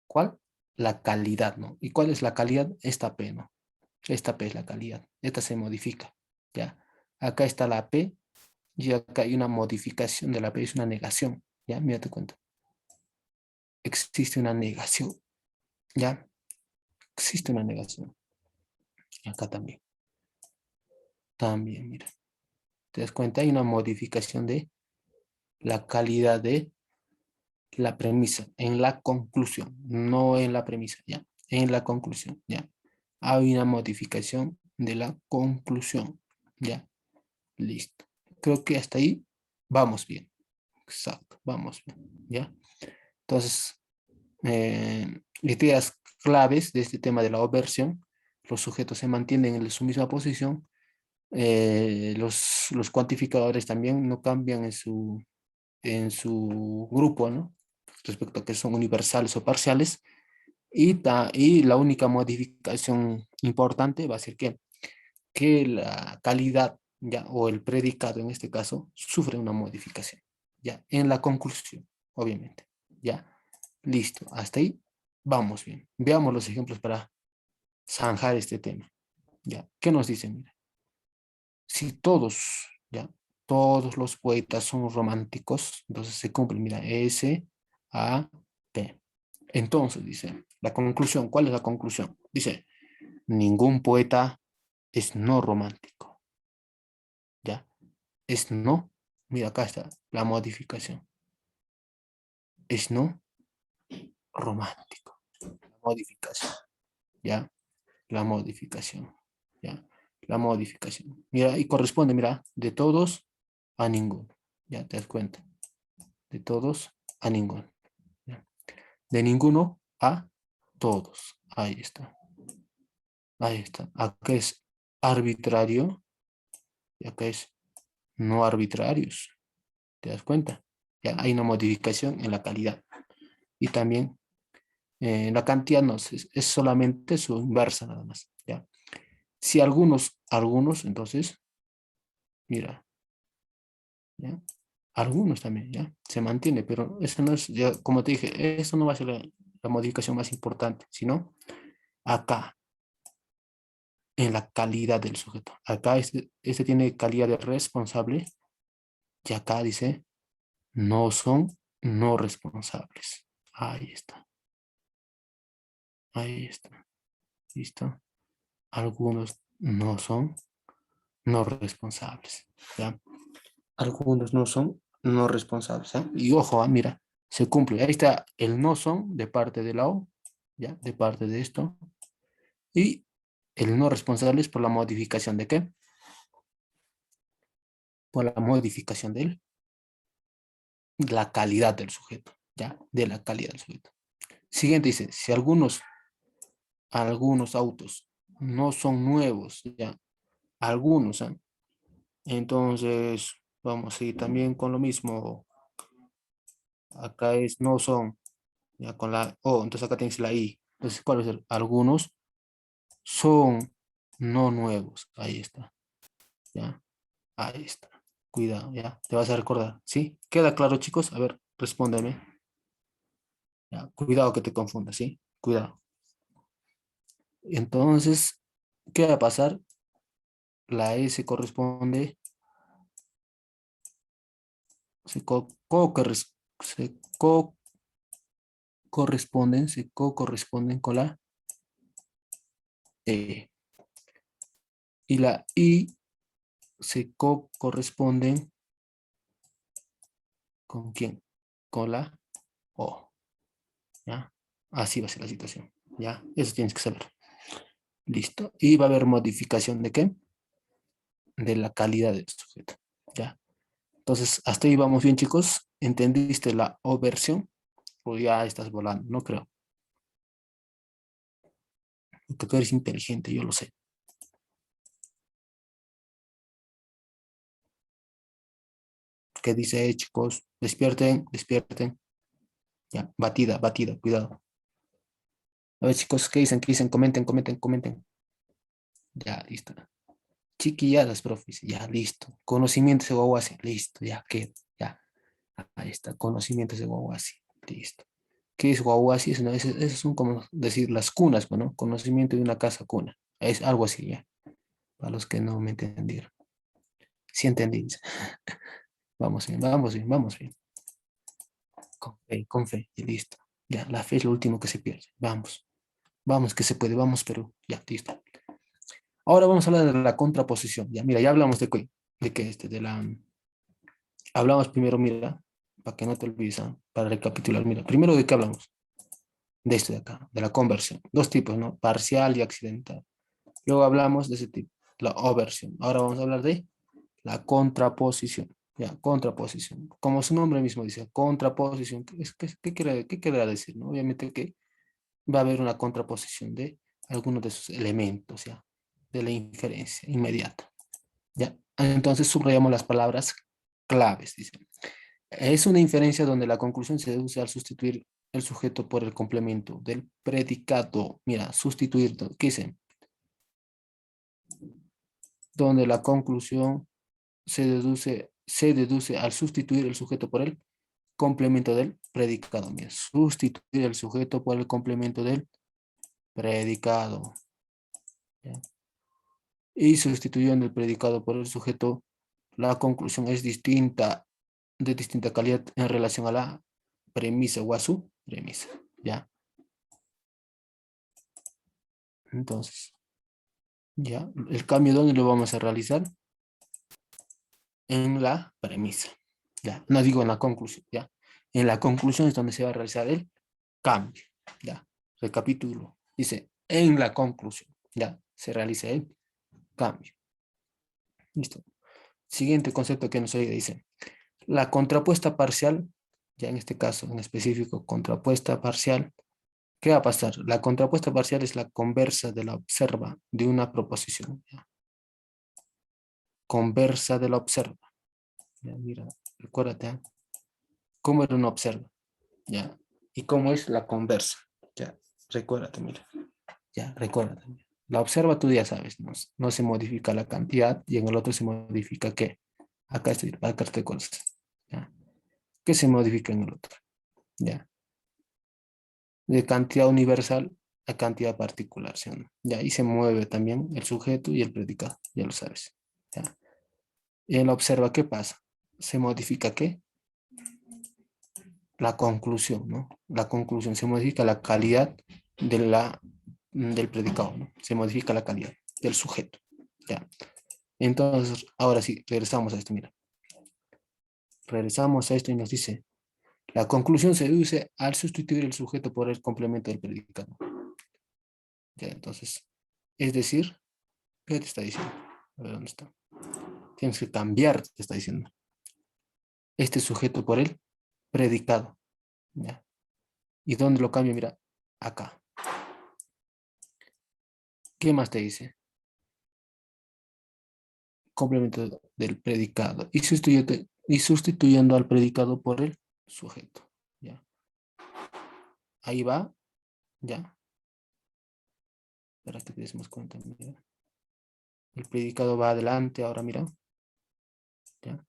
¿Cuál? La calidad, ¿no? ¿Y cuál es la calidad? Esta P, ¿no? Esta P es la calidad. Esta se modifica, ¿ya? Acá está la P y acá hay una modificación de la P, es una negación, ¿ya? Mírate cuenta. Existe una negación, ¿ya? Existe una negación. Acá también. También, mira. ¿Te das cuenta? Hay una modificación de la calidad de la premisa en la conclusión, no en la premisa, ¿ya? En la conclusión, ¿ya? Hay una modificación de la conclusión, ¿ya? Listo. Creo que hasta ahí vamos bien. Exacto, vamos bien, ¿ya? Entonces, ideas claves de este tema de la oversión: los sujetos se mantienen en su misma posición, los cuantificadores también no cambian en su grupo, ¿no? Respecto a que son universales o parciales, y la única modificación importante va a ser que la calidad ya, o el predicado en este caso, sufre una modificación, ya, en la conclusión, obviamente, ya, listo, hasta ahí vamos bien. Veamos los ejemplos para zanjar este tema, ya, ¿qué nos dicen? Mira, si todos, ya, todos los poetas son románticos, entonces se cumple, mira, S, A, P. Entonces, dice, la conclusión, ¿cuál es la conclusión? Dice, ningún poeta es no romántico, ¿ya? Es no, mira, acá está la modificación, es no romántico, la modificación, ¿ya? La modificación, ¿ya? La modificación. Mira, y corresponde, mira, de todos a ninguno, ¿ya? ¿Te das cuenta? De todos a ninguno, ¿ya? De ninguno a todos, ahí está, ahí está. Acá es arbitrario y acá es no arbitrarios, ¿te das cuenta? Ya hay una modificación en la calidad y también la cantidad no, es solamente su inversa nada más, ¿ya? Si algunos, entonces, mira, ¿ya? Algunos también, ¿ya? Se mantiene, pero eso no es, ya, como te dije, eso no va a ser la modificación más importante, sino acá, en la calidad del sujeto. Acá este tiene calidad de responsable y acá dice, no son no responsables. Ahí está, ahí está, listo. Algunos no son no responsables, ¿ya? Algunos no son no responsables, ¿eh? Y ojo, mira, se cumple. Ahí está el no son de parte de la O, ¿ya? De parte de esto. Y el no responsable es por la modificación de qué? Por la modificación de la calidad del sujeto, ¿ya? De la calidad del sujeto. Siguiente dice, si algunos autos no son nuevos, ¿ya? Algunos, ¿eh? Entonces, vamos a ir también con lo mismo. Acá es no son, ya con la O, entonces acá tienes la I. Entonces, ¿cuál va a ser? Algunos son no nuevos. Ahí está, ya. Ahí está. Cuidado, ya. Te vas a recordar, ¿sí? ¿Queda claro, chicos? A ver, respóndeme. Ya, cuidado que te confundas, ¿sí? Cuidado. Entonces, ¿qué va a pasar? La S corresponde, se co, co- corres- se co- corresponden con la E. Y la I se corresponden con quién? Con la O. ¿Ya? Así va a ser la situación. ¿Ya? Eso tienes que saber. Listo. Y va a haber modificación de qué? De la calidad del sujeto. ¿Ya? Entonces, hasta ahí vamos bien, chicos. ¿Entendiste la O versión? O ya estás volando, no creo. Porque tú eres inteligente, yo lo sé. ¿Qué dice, chicos? Despierten, despierten. Ya, batida, batida, cuidado. A ver, chicos, ¿qué dicen? ¿Qué dicen? Comenten, comenten, comenten. Ya, listo. Chiquilladas, profes. Ya, listo. Conocimientos de Guaguasi. Listo, ya, qué. Ya. Ahí está. Conocimientos de Guaguasi. Listo. ¿Qué es Guaguasi? Esas son como decir las cunas, ¿no? Conocimiento de una casa cuna. Es algo así, ya. Para los que no me entendieron. Sí entendí. Vamos bien, vamos bien, vamos bien. Con fe, y listo. Ya, la fe es lo último que se pierde. Vamos, vamos que se puede, vamos Perú. Ya, listo. Ahora vamos a hablar de la contraposición. Ya, mira, ya hablamos de que de la... Hablamos primero, mira, para que no te olvides, ¿ah? Para recapitular, mira, primero de qué hablamos. De esto de acá, de la conversión. Dos tipos, ¿no? Parcial y accidental. Luego hablamos de ese tipo, la oversión. Ahora vamos a hablar de la contraposición. Ya, contraposición. Como su nombre mismo dice, contraposición. ¿Qué quiere decir? ¿No? Obviamente que va a haber una contraposición de algunos de sus elementos, ¿ya? De la inferencia inmediata. ¿Ya? Entonces subrayamos las palabras claves, dice. Es una inferencia donde la conclusión se deduce al sustituir el sujeto por el complemento del predicado. Mira, sustituir, ¿qué dice? donde la conclusión se deduce al sustituir el sujeto por el complemento del predicado. Mira, sustituir el sujeto por el complemento del predicado. ¿Ya? Y sustituyendo el predicado por el sujeto, la conclusión es distinta, de distinta calidad en relación a la premisa o a su premisa. ¿Ya? Entonces, ¿ya? El cambio, ¿dónde lo vamos a realizar? En la premisa. ¿Ya? No digo en la conclusión. ¿Ya? En la conclusión es donde se va a realizar el cambio. ¿Ya? Recapitulo. Dice, en la conclusión. ¿Ya? Se realiza el cambio. Listo. Siguiente concepto que nos oye dice, la contrapuesta parcial, ya en este caso en específico, contrapuesta parcial, ¿qué va a pasar? La contrapuesta parcial es la conversa de la observa de una proposición. ¿Ya? Conversa de la observa. ¿Ya? Mira, recuérdate, ¿eh? ¿Cómo era una observa? ¿Ya? ¿Y cómo es la conversa? Ya, recuérdate, mira. Ya, recuérdate. Mira. La observa tú ya sabes, no se modifica la cantidad y en el otro se modifica ¿qué? Acá te cosas. ¿Ya? ¿Qué se modifica en el otro? ¿Ya? De cantidad universal a cantidad particular, ¿sí o no? Ya, y se mueve también el sujeto y el predicado, ya lo sabes. ¿Ya? Y en la observa, ¿qué pasa? ¿Se modifica qué? La conclusión, ¿no? La conclusión, se modifica la calidad del predicado, ¿no? Se modifica la calidad del sujeto, ¿ya? Entonces, ahora sí, regresamos a esto, mira. Regresamos a esto y nos dice, la conclusión se deduce al sustituir el sujeto por el complemento del predicado. Ya, entonces, es decir, ¿qué te está diciendo? A ver, ¿dónde está? Tienes que cambiar, te está diciendo, este sujeto por el predicado, ¿ya? ¿Y dónde lo cambio? Mira, acá. ¿Qué más te dice? Complemento del predicado y sustituyendo al predicado por el sujeto. ¿Ya? Ahí va, ya. Para que te des más cuenta. Mira. El predicado va adelante, ahora mira. ¿Ya?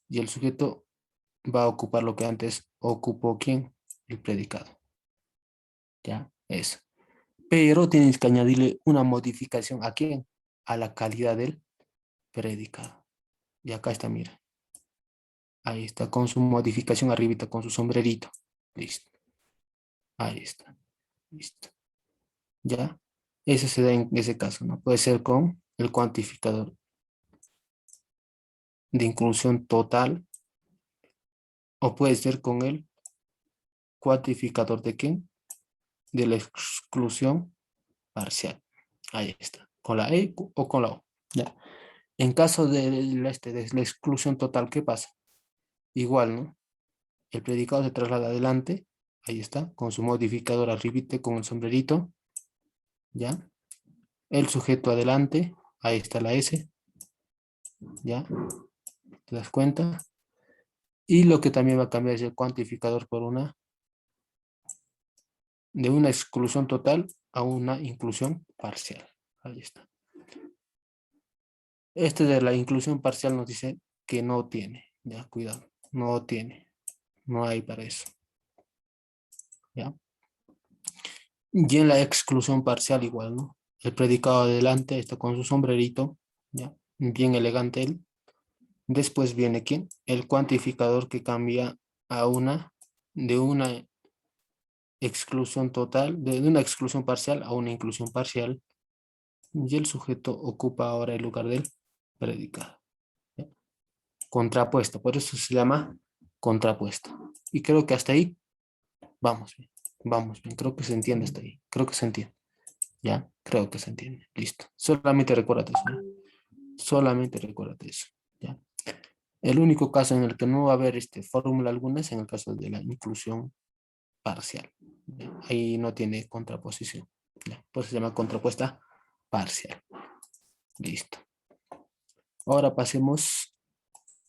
Y el sujeto va a ocupar lo que antes ocupó ¿quién? El predicado. ¿Ya? Eso. Pero tienes que añadirle una modificación ¿a quién? A la calidad del predicado. Y acá está, mira. Ahí está, con su modificación arribita, con su sombrerito. Listo. Ahí está. Listo. ¿Ya? Eso se da en ese caso, ¿no? Puede ser con el cuantificador de inclusión total o puede ser con el cuantificador de ¿qué? De la exclusión parcial. Ahí está. Con la E o con la O. ¿Ya? En caso de la exclusión total, ¿qué pasa? Igual, ¿no? El predicado se traslada adelante. Ahí está. Con su modificador arribite con el sombrerito. ¿Ya? El sujeto adelante. Ahí está la S. ¿Ya? ¿Te das cuenta? Y lo que también va a cambiar es el cuantificador de una exclusión total a una inclusión parcial. Ahí está. Este de la inclusión parcial nos dice que no tiene. Ya, cuidado. No tiene. No hay para eso. ¿Ya? Y en la exclusión parcial igual, ¿no? El predicado adelante está con su sombrerito. ¿Ya? Bien elegante él. Después viene ¿quién? El cuantificador que cambia a de una exclusión total, de una exclusión parcial a una inclusión parcial, y el sujeto ocupa ahora el lugar del predicado. ¿Ya? Contrapuesto, por eso se llama contrapuesto. Y creo que hasta ahí vamos bien, creo que se entiende hasta ahí, creo que se entiende, ¿ya? Creo que se entiende, listo. Solamente recuérdate eso, ¿no? Solamente recuérdate eso, ¿ya? El único caso en el que no va a haber fórmula alguna es en el caso de la inclusión parcial. ¿Ya? Ahí no tiene contraposición. ¿Ya? Pues se llama contrapuesta parcial. Listo. Ahora pasemos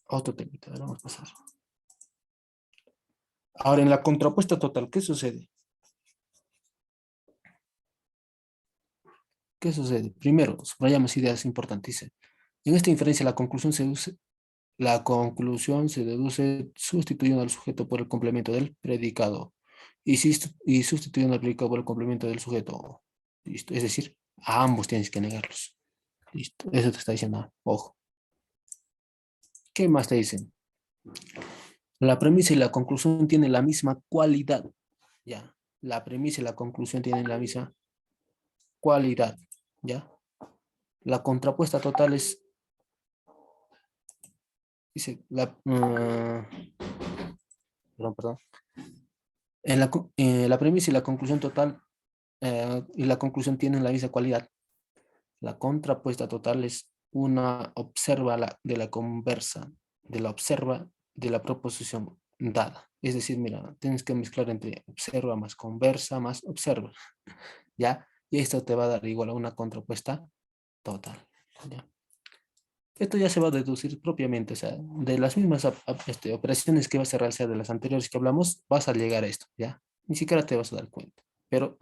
a otro tema. Vamos a pasar. Ahora en la contrapuesta total, ¿qué sucede? ¿Qué sucede? Primero, subrayamos ideas importantes. En esta inferencia la conclusión se deduce sustituyendo al sujeto por el complemento del predicado y sustituyendo al predicado por el complemento del sujeto. Listo. Es decir, a ambos tienes que negarlos. Listo. Eso te está diciendo. Ojo. ¿Qué más te dicen? La premisa y la conclusión tienen la misma cualidad. Ya. La premisa y la conclusión tienen la misma cualidad. Ya. La contrapuesta total es, dice, perdón. La premisa y la conclusión total y la conclusión tienen la misma cualidad. La contrapuesta total es una observa de la conversa, de la observa de la proposición dada. Es decir, mira, tienes que mezclar entre observa más conversa más observa, ¿ya? Y esto te va a dar igual a una contrapuesta total, ¿ya? Esto ya se va a deducir propiamente, o sea, de las mismas operaciones que vas a realizar de las anteriores que hablamos, vas a llegar a esto, ¿ya? Ni siquiera te vas a dar cuenta. Pero,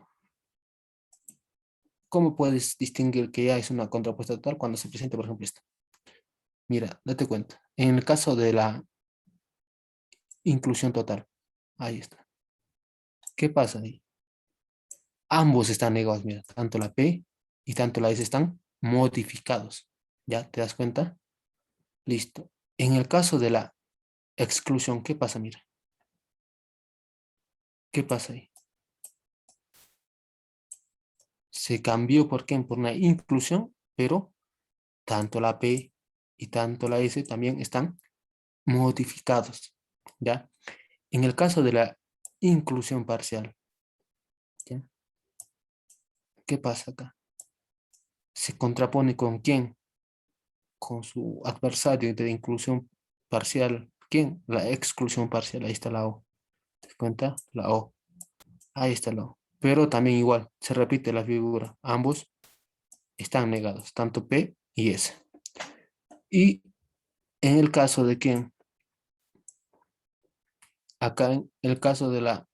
¿cómo puedes distinguir que ya es una contrapuesta total cuando se presenta, por ejemplo, esto? Mira, date cuenta. En el caso de la inclusión total, ahí está. ¿Qué pasa ahí? Ambos están negados, mira, tanto la P y tanto la S están modificados. ¿Ya te das cuenta? Listo. En el caso de la exclusión, ¿qué pasa? Mira, ¿qué pasa ahí? Se cambió, ¿por qué? Por una inclusión, pero tanto la P y tanto la S también están modificados. ¿Ya? En el caso de la inclusión parcial, ¿ya? ¿Qué pasa acá? Se contrapone con quién, con su adversario de inclusión parcial. ¿Quién? La exclusión parcial. Ahí está la O. ¿Te das cuenta? La O. Ahí está la O. Pero también igual, se repite la figura. Ambos están negados, tanto P y S. Y en el caso de que, acá en el caso de la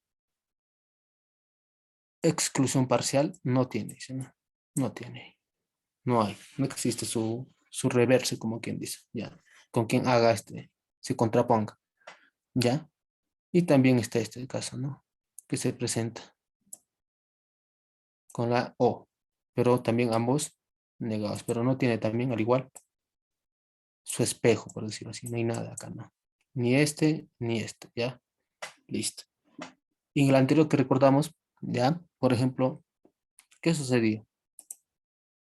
exclusión parcial, no tiene, dice, no, no tiene, no hay, no existe su reverse, como quien dice, ya, con quien haga se contraponga, ya. Y también está este caso, ¿no? Que se presenta con la O, pero también ambos negados, pero no tiene también, al igual, su espejo, por decirlo así, no hay nada acá, ¿no? Ni este, ¿ya? Listo. Y en el anterior que recordamos, ¿ya? Por ejemplo, ¿qué sucedía?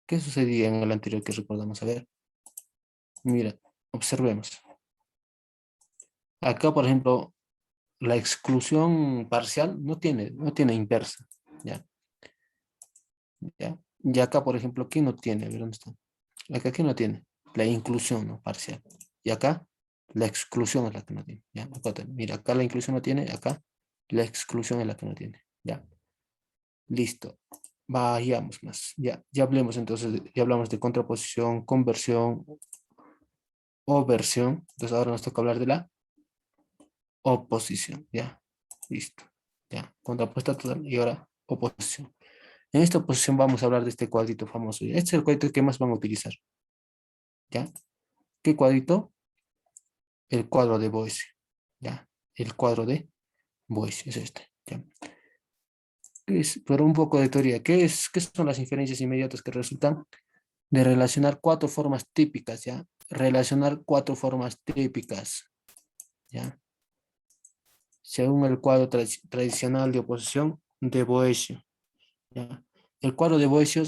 ¿Qué sucedía en el anterior que recordamos? A ver, mira, observemos. Acá, por ejemplo, la exclusión parcial no tiene inversa, ¿ya? ¿Ya? Y acá, por ejemplo, ¿qué no tiene? A ver, ¿dónde está? Acá, ¿qué no tiene? La inclusión, ¿no? Parcial. Y acá, la exclusión es la que no tiene, ¿ya? Mira, acá la inclusión no tiene, acá la exclusión es la que no tiene, ¿ya? Listo. Vayamos más. Ya hablemos entonces, ya hablamos de contraposición, conversión o versión. Entonces ahora nos toca hablar de la oposición, ¿ya? Listo. Ya, contrapuesta total y ahora oposición. En esta oposición vamos a hablar de este cuadrito famoso. Este es el cuadrito que más van a utilizar, ¿ya? ¿Qué cuadrito? El cuadro de Boyce, ¿ya? El cuadro de Boyce es este, ¿ya? Pero un poco de teoría. ¿Qué son las inferencias inmediatas que resultan de relacionar cuatro formas típicas, ¿ya? Relacionar cuatro formas típicas, ¿ya? Según el cuadro tradicional de oposición de Boesio, ¿ya? El cuadro de Boesio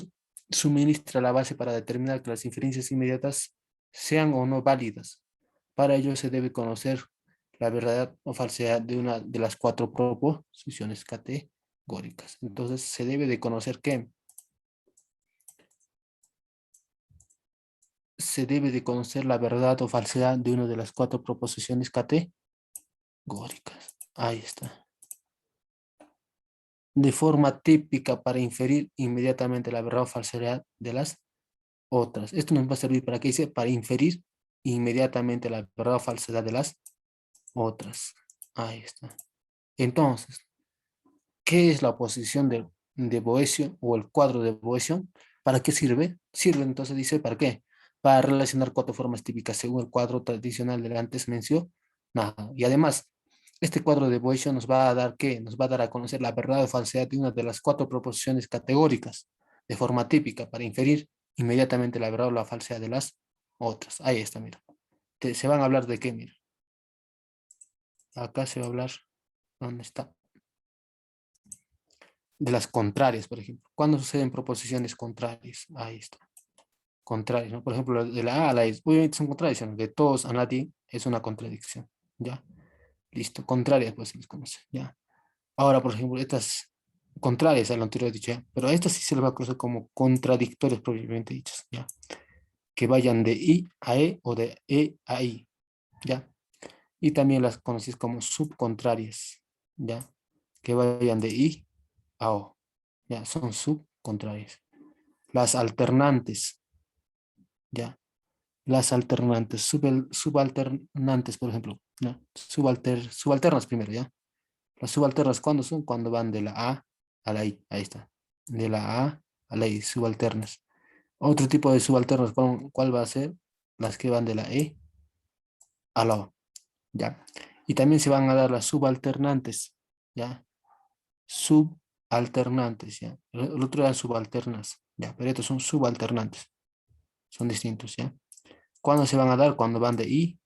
suministra la base para determinar que las inferencias inmediatas sean o no válidas. Para ello se debe conocer la verdad o falsedad de una de las cuatro proposiciones categóricas. Entonces se debe de conocer que se debe de conocer la verdad o falsedad de una de las cuatro proposiciones categóricas. Ahí está. De forma típica para inferir inmediatamente la verdad o falsedad de las otras. Esto nos va a servir para qué dice, para inferir inmediatamente la verdad o falsedad de las otras. Ahí está. Entonces, ¿qué es la oposición de Boesio o el cuadro de Boesio? ¿Para qué sirve? Sirve, entonces dice, ¿para qué? para relacionar cuatro formas típicas según el cuadro tradicional del antes mencionado. Y además, este cuadro de Boixo nos va a dar ¿qué? Nos va a dar a conocer la verdad o falsedad de una de las cuatro proposiciones categóricas de forma típica para inferir inmediatamente la verdad o la falsedad de las otras. Ahí está, mira. Se van a hablar de qué, mira. Acá se va a hablar, ¿dónde está? De las contrarias, por ejemplo. ¿Cuándo suceden proposiciones contrarias? Ahí está. Contrarias, ¿no? Por ejemplo, de la A a la I, obviamente son contradicciones. De todos a nadie es una contradicción. ¿Ya? Listo. Contrarias, pues se les conoce. ¿Ya? Ahora, por ejemplo, estas contrarias a lo anterior dicho, ¿ya? Pero a estas sí se les va a conocer como contradictorias propiamente dichas. ¿Ya? Que vayan de I a E o de E a I. ¿Ya? Y también las conocís como subcontrarias. ¿Ya? Que vayan de I a O. ¿Ya? Son subcontrarias. Las alternantes. ¿Ya? Las alternantes, subalternantes, por ejemplo, ¿no? Subalternas primero, ¿ya? Las subalternas, ¿cuándo son? Cuando van de la A a la I, ahí está. De la A a la I, subalternas. Otro tipo de subalternas, ¿cuál va a ser? Las que van de la E a la O, ¿ya? Y también se van a dar las subalternantes, ¿ya? Subalternantes, ¿ya? El otro eran subalternas, ¿ya? Pero estos son subalternantes, son distintos, ¿ya? ¿Cuándo se van a dar? Cuando van de I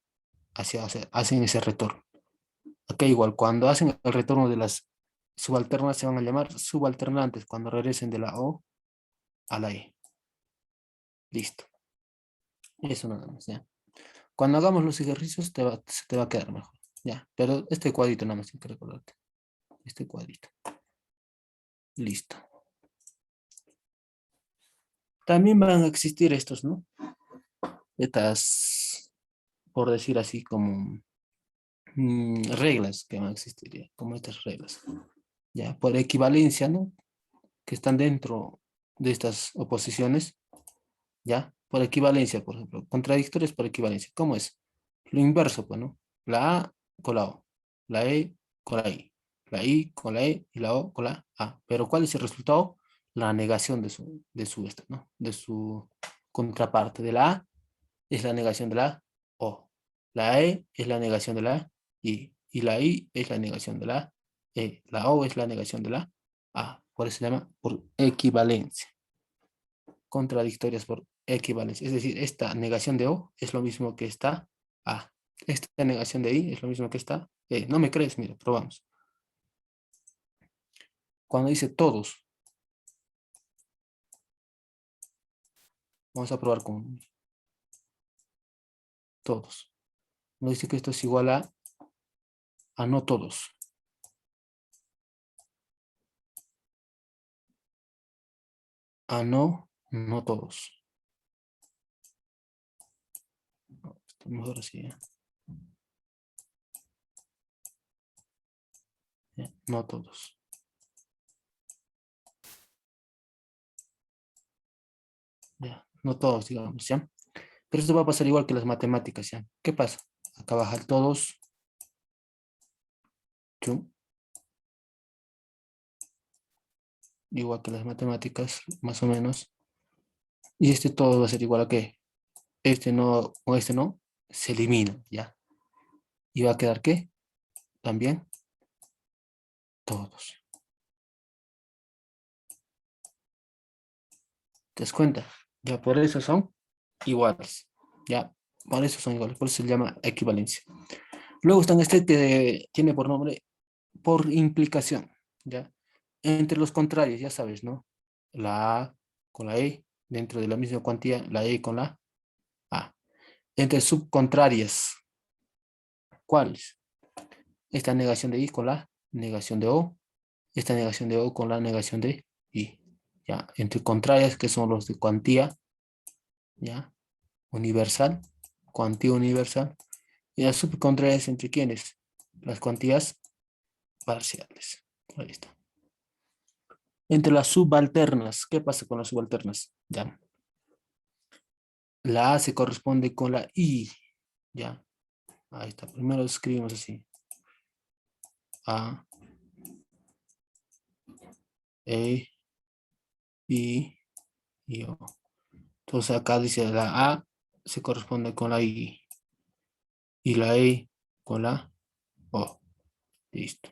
hacia, o sea, hacen ese retorno. Acá igual, cuando hacen el retorno de las subalternas se van a llamar subalternantes, cuando regresen de la O a la E. Listo. Eso nada más, ¿ya? Cuando hagamos los ejercicios se te va a quedar mejor, ¿ya? Pero este cuadrito nada más hay que recordarte. Este cuadrito. Listo. También van a existir estos, ¿no? Estas, por decir así, como reglas que van a existir, ¿ya? Como estas reglas. Ya, por equivalencia, ¿no? Que están dentro de estas oposiciones, ¿ya? Por equivalencia, por ejemplo, contradictorios por equivalencia. ¿Cómo es? Lo inverso, pues, ¿no? La A con la O, la E con la I con la E y la O con la A. Pero ¿cuál es el resultado? La negación ¿no? De su contraparte. De la A es la negación de la O. La E es la negación de la I. Y la I es la negación de la E. La O es la negación de la A. Por eso se llama por equivalencia. Contradictorias por equivalencia. Es decir, esta negación de O es lo mismo que esta A. Esta negación de I es lo mismo que esta E. ¿No me crees? Mira, probamos. Cuando dice todos, vamos a probar con todos. Cuando dice que esto es igual a no todos. A no, no todos. Mejor así, ¿ya? ¿Ya? No todos. ¿Ya? No todos, digamos, ¿ya? Pero esto va a pasar igual que las matemáticas, ¿ya? ¿Qué pasa? Acá baja el todos. Chum, igual que las matemáticas, más o menos. Y este todo va a ser igual a qué. Este no o este no, se elimina, ¿ya? ¿Y va a quedar qué? También todos. ¿Te das cuenta? Ya por eso son iguales. Ya, por eso son iguales. Por eso se llama equivalencia. Luego están este que tiene por nombre por implicación, ¿ya? Entre los contrarios, ya sabes, ¿no? La A con la E, dentro de la misma cuantía, la E con la A. Entre subcontrarias, ¿cuáles? Esta negación de I con la negación de O, esta negación de O con la negación de I. ¿Ya? Entre contrarias, que son los de cuantía, ¿ya? Universal, cuantía universal. Y las subcontrarias, ¿entre quiénes? Las cuantías parciales. Ahí está. Entre las subalternas, ¿qué pasa con las subalternas? Ya. La A se corresponde con la I. Ya. Ahí está. Primero escribimos así. A, E, I, y O. Entonces acá dice la A se corresponde con la I y la E con la O. Listo.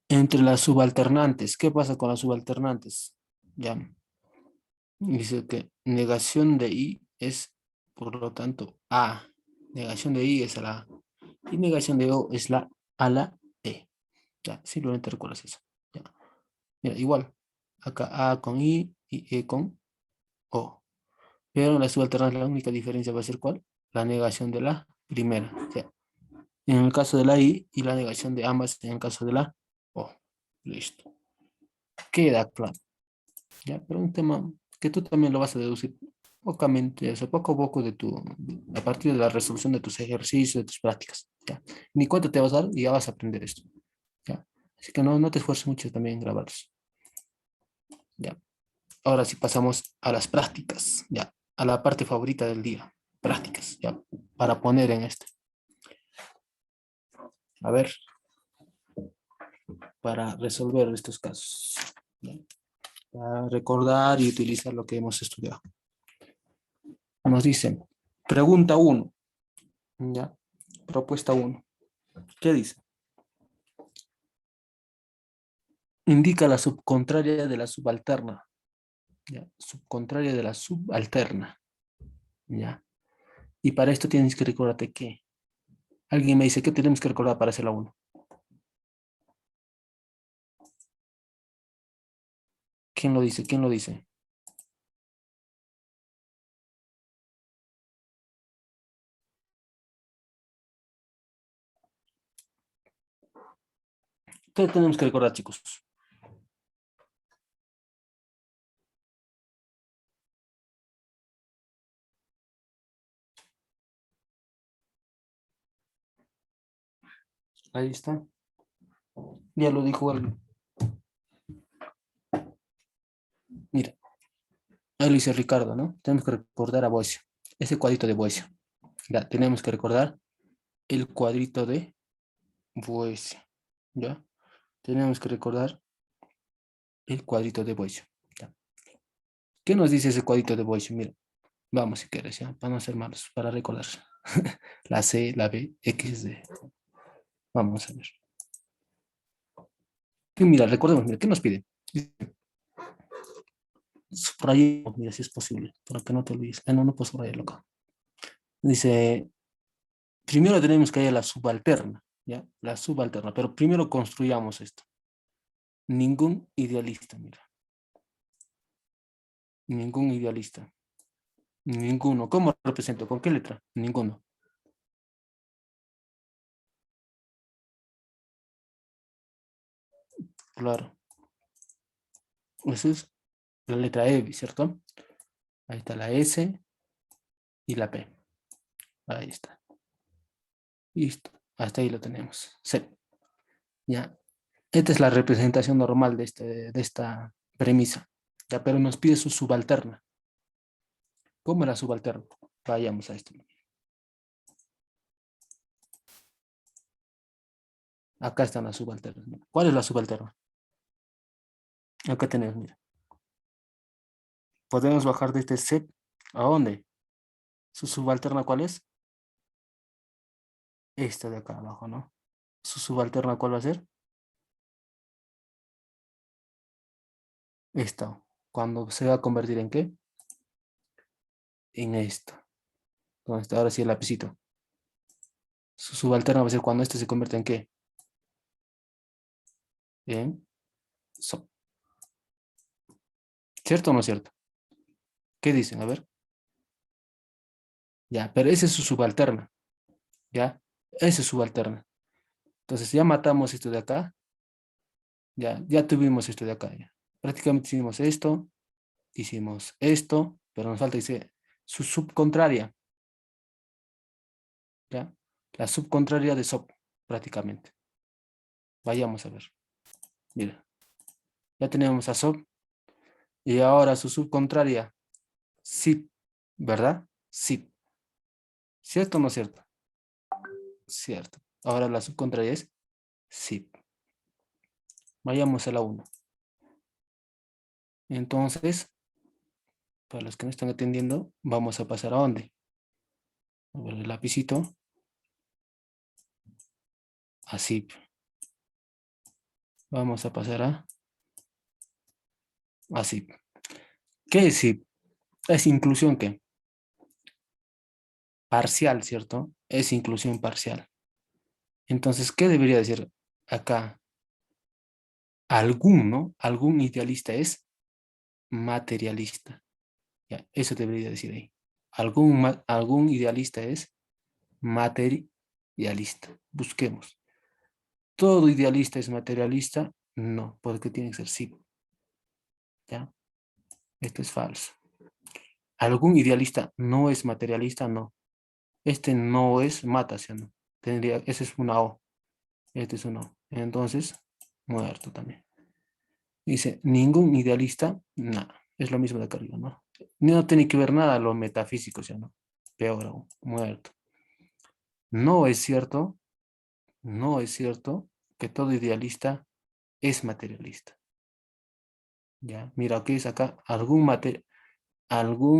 Entre las subalternantes, ¿qué pasa con las subalternantes? Ya, dice que negación de I es, por lo tanto, A. Negación de I es a la A. Y negación de O es la a la E. Ya, simplemente recuerdas eso. Ya. Mira, igual. Acá A con I y E con O. Pero en la subalternante la única diferencia va a ser ¿cuál? La negación de la primera. O sea, en el caso de la I y la negación de ambas en el caso de la O. Listo. Queda claro. ¿Ya? Pero un tema que tú también lo vas a deducir pocamente, o sea, poco a poco a partir de la resolución de tus ejercicios, de tus prácticas. ¿Ya? Ni cuenta te vas a dar y ya vas a aprender esto. ¿Ya? Así que no te esfuerces mucho también en grabarlos. ¿Ya? Ahora sí pasamos a las prácticas, ¿ya? A la parte favorita del día. Prácticas, ¿ya? Para poner en este. A ver, para resolver estos casos. ¿Ya? Para recordar y utilizar lo que hemos estudiado. Nos dicen, pregunta uno, ¿ya? Propuesta uno. ¿Qué dice? Indica la subcontraria de la subalterna. ¿Ya? Subcontraria de la subalterna. ¿Ya? Y para esto tienes que recordarte que alguien me dice que tenemos que recordar para hacer la uno. ¿Quién lo dice? ¿Quién lo dice? ¿Qué tenemos que recordar, chicos? Ahí está. Ya lo dijo alguien. Mira, ahí lo dice Ricardo, ¿no? Tenemos que recordar a Boesio. Ese cuadrito de Boesio. Ya, tenemos que recordar el cuadrito de Boesio. ¿Ya? Tenemos que recordar el cuadrito de Boesio. ¿Ya? ¿Qué nos dice ese cuadrito de Boesio? Mira, vamos si quieres, ¿ya? Para no ser malos, para recordar. La C, la B, X, D. Vamos a ver. Mira, recordemos, mira, ¿qué nos pide? Subrayemos, mira, si es posible, para que no te olvides. No, no puedo subrayarlo acá. Dice, primero tenemos que ir a la subalterna, ¿ya? La subalterna, pero primero construyamos esto. Ningún idealista, mira. Ningún idealista. Ninguno. ¿Cómo represento? ¿Con qué letra? Ninguno. Claro. Esa es la letra E, ¿cierto? Ahí está la S y la P. Ahí está. Listo. Hasta ahí lo tenemos. Sí. Ya. Esta es la representación normal de esta premisa. Ya, pero nos pide su subalterna. ¿Cómo es la subalterna? Vayamos a esto. Acá están las subalternas. ¿Cuál es la subalterna? Acá tenemos, mira. Podemos bajar de este set. ¿A dónde? ¿Su subalterna cuál es? Esta de acá abajo, ¿no? ¿Su subalterna cuál va a ser? Esta. Cuando se va a convertir en qué? En esto. ¿Dónde está? Ahora sí el lapicito. Su subalterna va a ser cuando este se convierte en qué? En so. ¿Cierto o no es cierto? ¿Qué dicen? A ver. Ya, pero esa es su subalterna. ¿Ya? Esa es subalterna. Entonces ya matamos esto de acá. Ya tuvimos esto de acá. Ya. Prácticamente hicimos esto, pero nos falta, dice, su subcontraria. ¿Ya? La subcontraria de SOP, prácticamente. Vayamos a ver. Mira, ya tenemos a SOP y ahora su subcontraria, SIP, ¿verdad? SIP. ¿Cierto o no cierto? Cierto. Ahora la subcontraria es SIP. Vayamos a la 1. Entonces, Para los que no están atendiendo, vamos a pasar a dónde. A ver el lapicito. Así. Vamos a pasar a así. ¿Qué es SIP? Es inclusión, ¿qué? Parcial, ¿cierto? Es inclusión parcial. Entonces, ¿qué debería decir acá? Algún, ¿no? Algún idealista es materialista. Ya, eso debería decir ahí. Algún idealista es materialista. Busquemos. ¿Todo idealista es materialista? No, porque tiene que ser sí. ¿Ya? Esto es falso. ¿Algún idealista no es materialista? No. Este no es mata, ¿sí o no? Ese es una O. Este es una O. Entonces, muerto también. Dice, ningún idealista, nada. Es lo mismo de acá arriba, ¿no? No tiene que ver nada lo metafísico, ¿sí o no? Peor aún, muerto. No es cierto, no es cierto que todo idealista es materialista. ¿Ya? Mira, aquí es acá, algún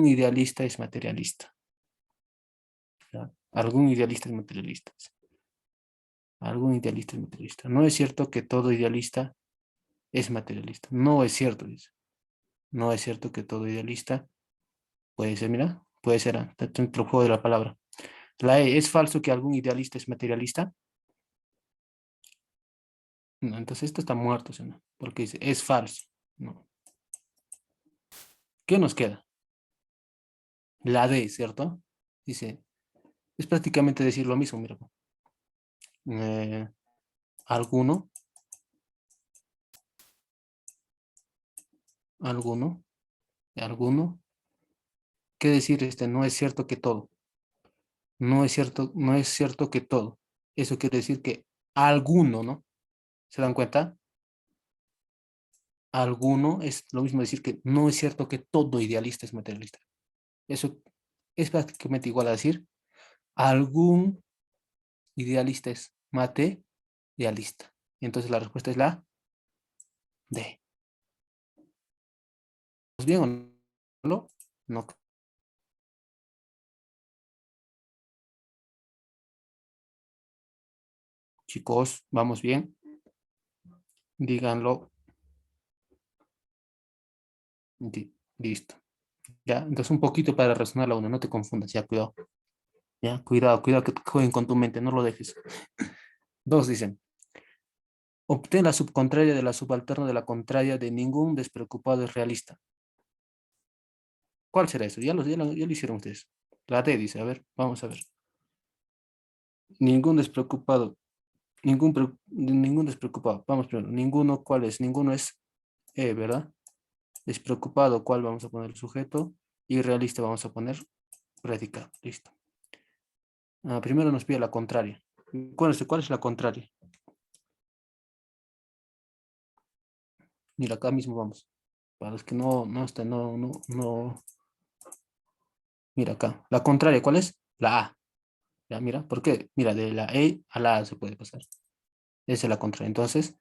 idealista es materialista. ¿Ya? Algún idealista es materialista. Algún idealista es materialista. No es cierto que todo idealista es materialista. No es cierto, dice. No es cierto que todo idealista puede ser, mira, puede ser dentro del juego de la palabra. La E, ¿es falso que algún idealista es materialista? No, entonces esto está muerto, ¿sí? ¿No? Porque dice, es falso. No. ¿Qué nos queda? La D, ¿cierto? Dice, es prácticamente decir lo mismo, mira. Eh, alguno, alguno, alguno. ¿Qué decir? No es cierto que todo. No es cierto, no es cierto que todo. Eso quiere decir que alguno, ¿no? ¿Se dan cuenta? Alguno es lo mismo decir que no es cierto que todo idealista es materialista. Eso es prácticamente igual a decir algún idealista es materialista. Entonces la respuesta es la D. ¿Estamos bien o no? No, chicos, vamos bien. Díganlo. Listo. Ya, entonces un poquito para razonar la uno, no te confundas, ya, cuidado. Ya, cuidado, cuidado que jueguen con tu mente, no lo dejes. Dos dicen, obtén la subcontraria de la subalterna de la contraria de ningún despreocupado es realista. ¿Cuál será eso? Ya lo hicieron ustedes. La D dice, a ver, vamos a ver. Ningún despreocupado, ningún despreocupado. Vamos primero, ninguno, ¿cuál es? Ninguno es E, ¿verdad? Despreocupado, ¿cuál vamos a poner el sujeto? Y realista vamos a poner predicado. Listo. Primero nos pide la contraria. ¿Cuál es la contraria? Mira, acá mismo vamos. Para los que no están, no. Mira acá. La contraria, ¿cuál es? La A. Ya, mira, ¿por qué? Mira, de la E a la A se puede pasar. Esa es la contraria. Entonces,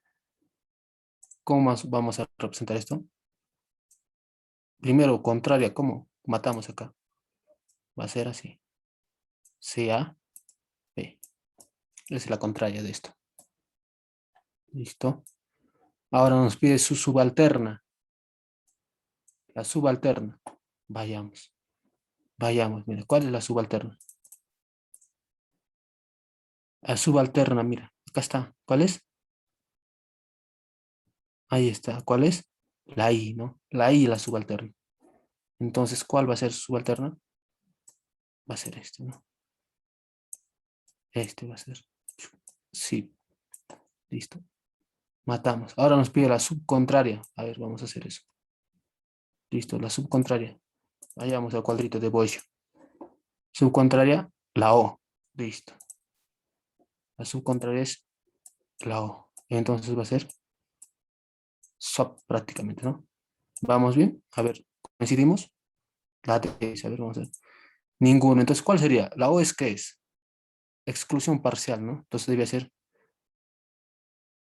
¿cómo más vamos a representar esto? Primero, contraria, ¿cómo? Matamos acá. Va a ser así. C, A, B. Esa es la contraria de esto. ¿Listo? Ahora nos pide su subalterna. La subalterna. Vayamos. Vayamos. Mira, ¿cuál es la subalterna? La subalterna, mira. Acá está. ¿Cuál es? Ahí está. ¿Cuál es? La I, ¿no? La I, la subalterna. Entonces, ¿cuál va a ser su subalterna? Va a ser este, ¿no? Este va a ser. Sí, listo. Matamos. Ahora nos pide la subcontraria. A ver, vamos a hacer eso. Listo, la subcontraria. Vayamos al cuadrito de Bosch. Subcontraria, la O. Listo. La subcontraria es la O. Entonces va a ser SOP prácticamente, ¿no? ¿Vamos bien? A ver, ¿coincidimos? La D, a ver, vamos a ver. Ninguno. Entonces, ¿cuál sería? La O es ¿qué es? Exclusión parcial, ¿no? Entonces debe ser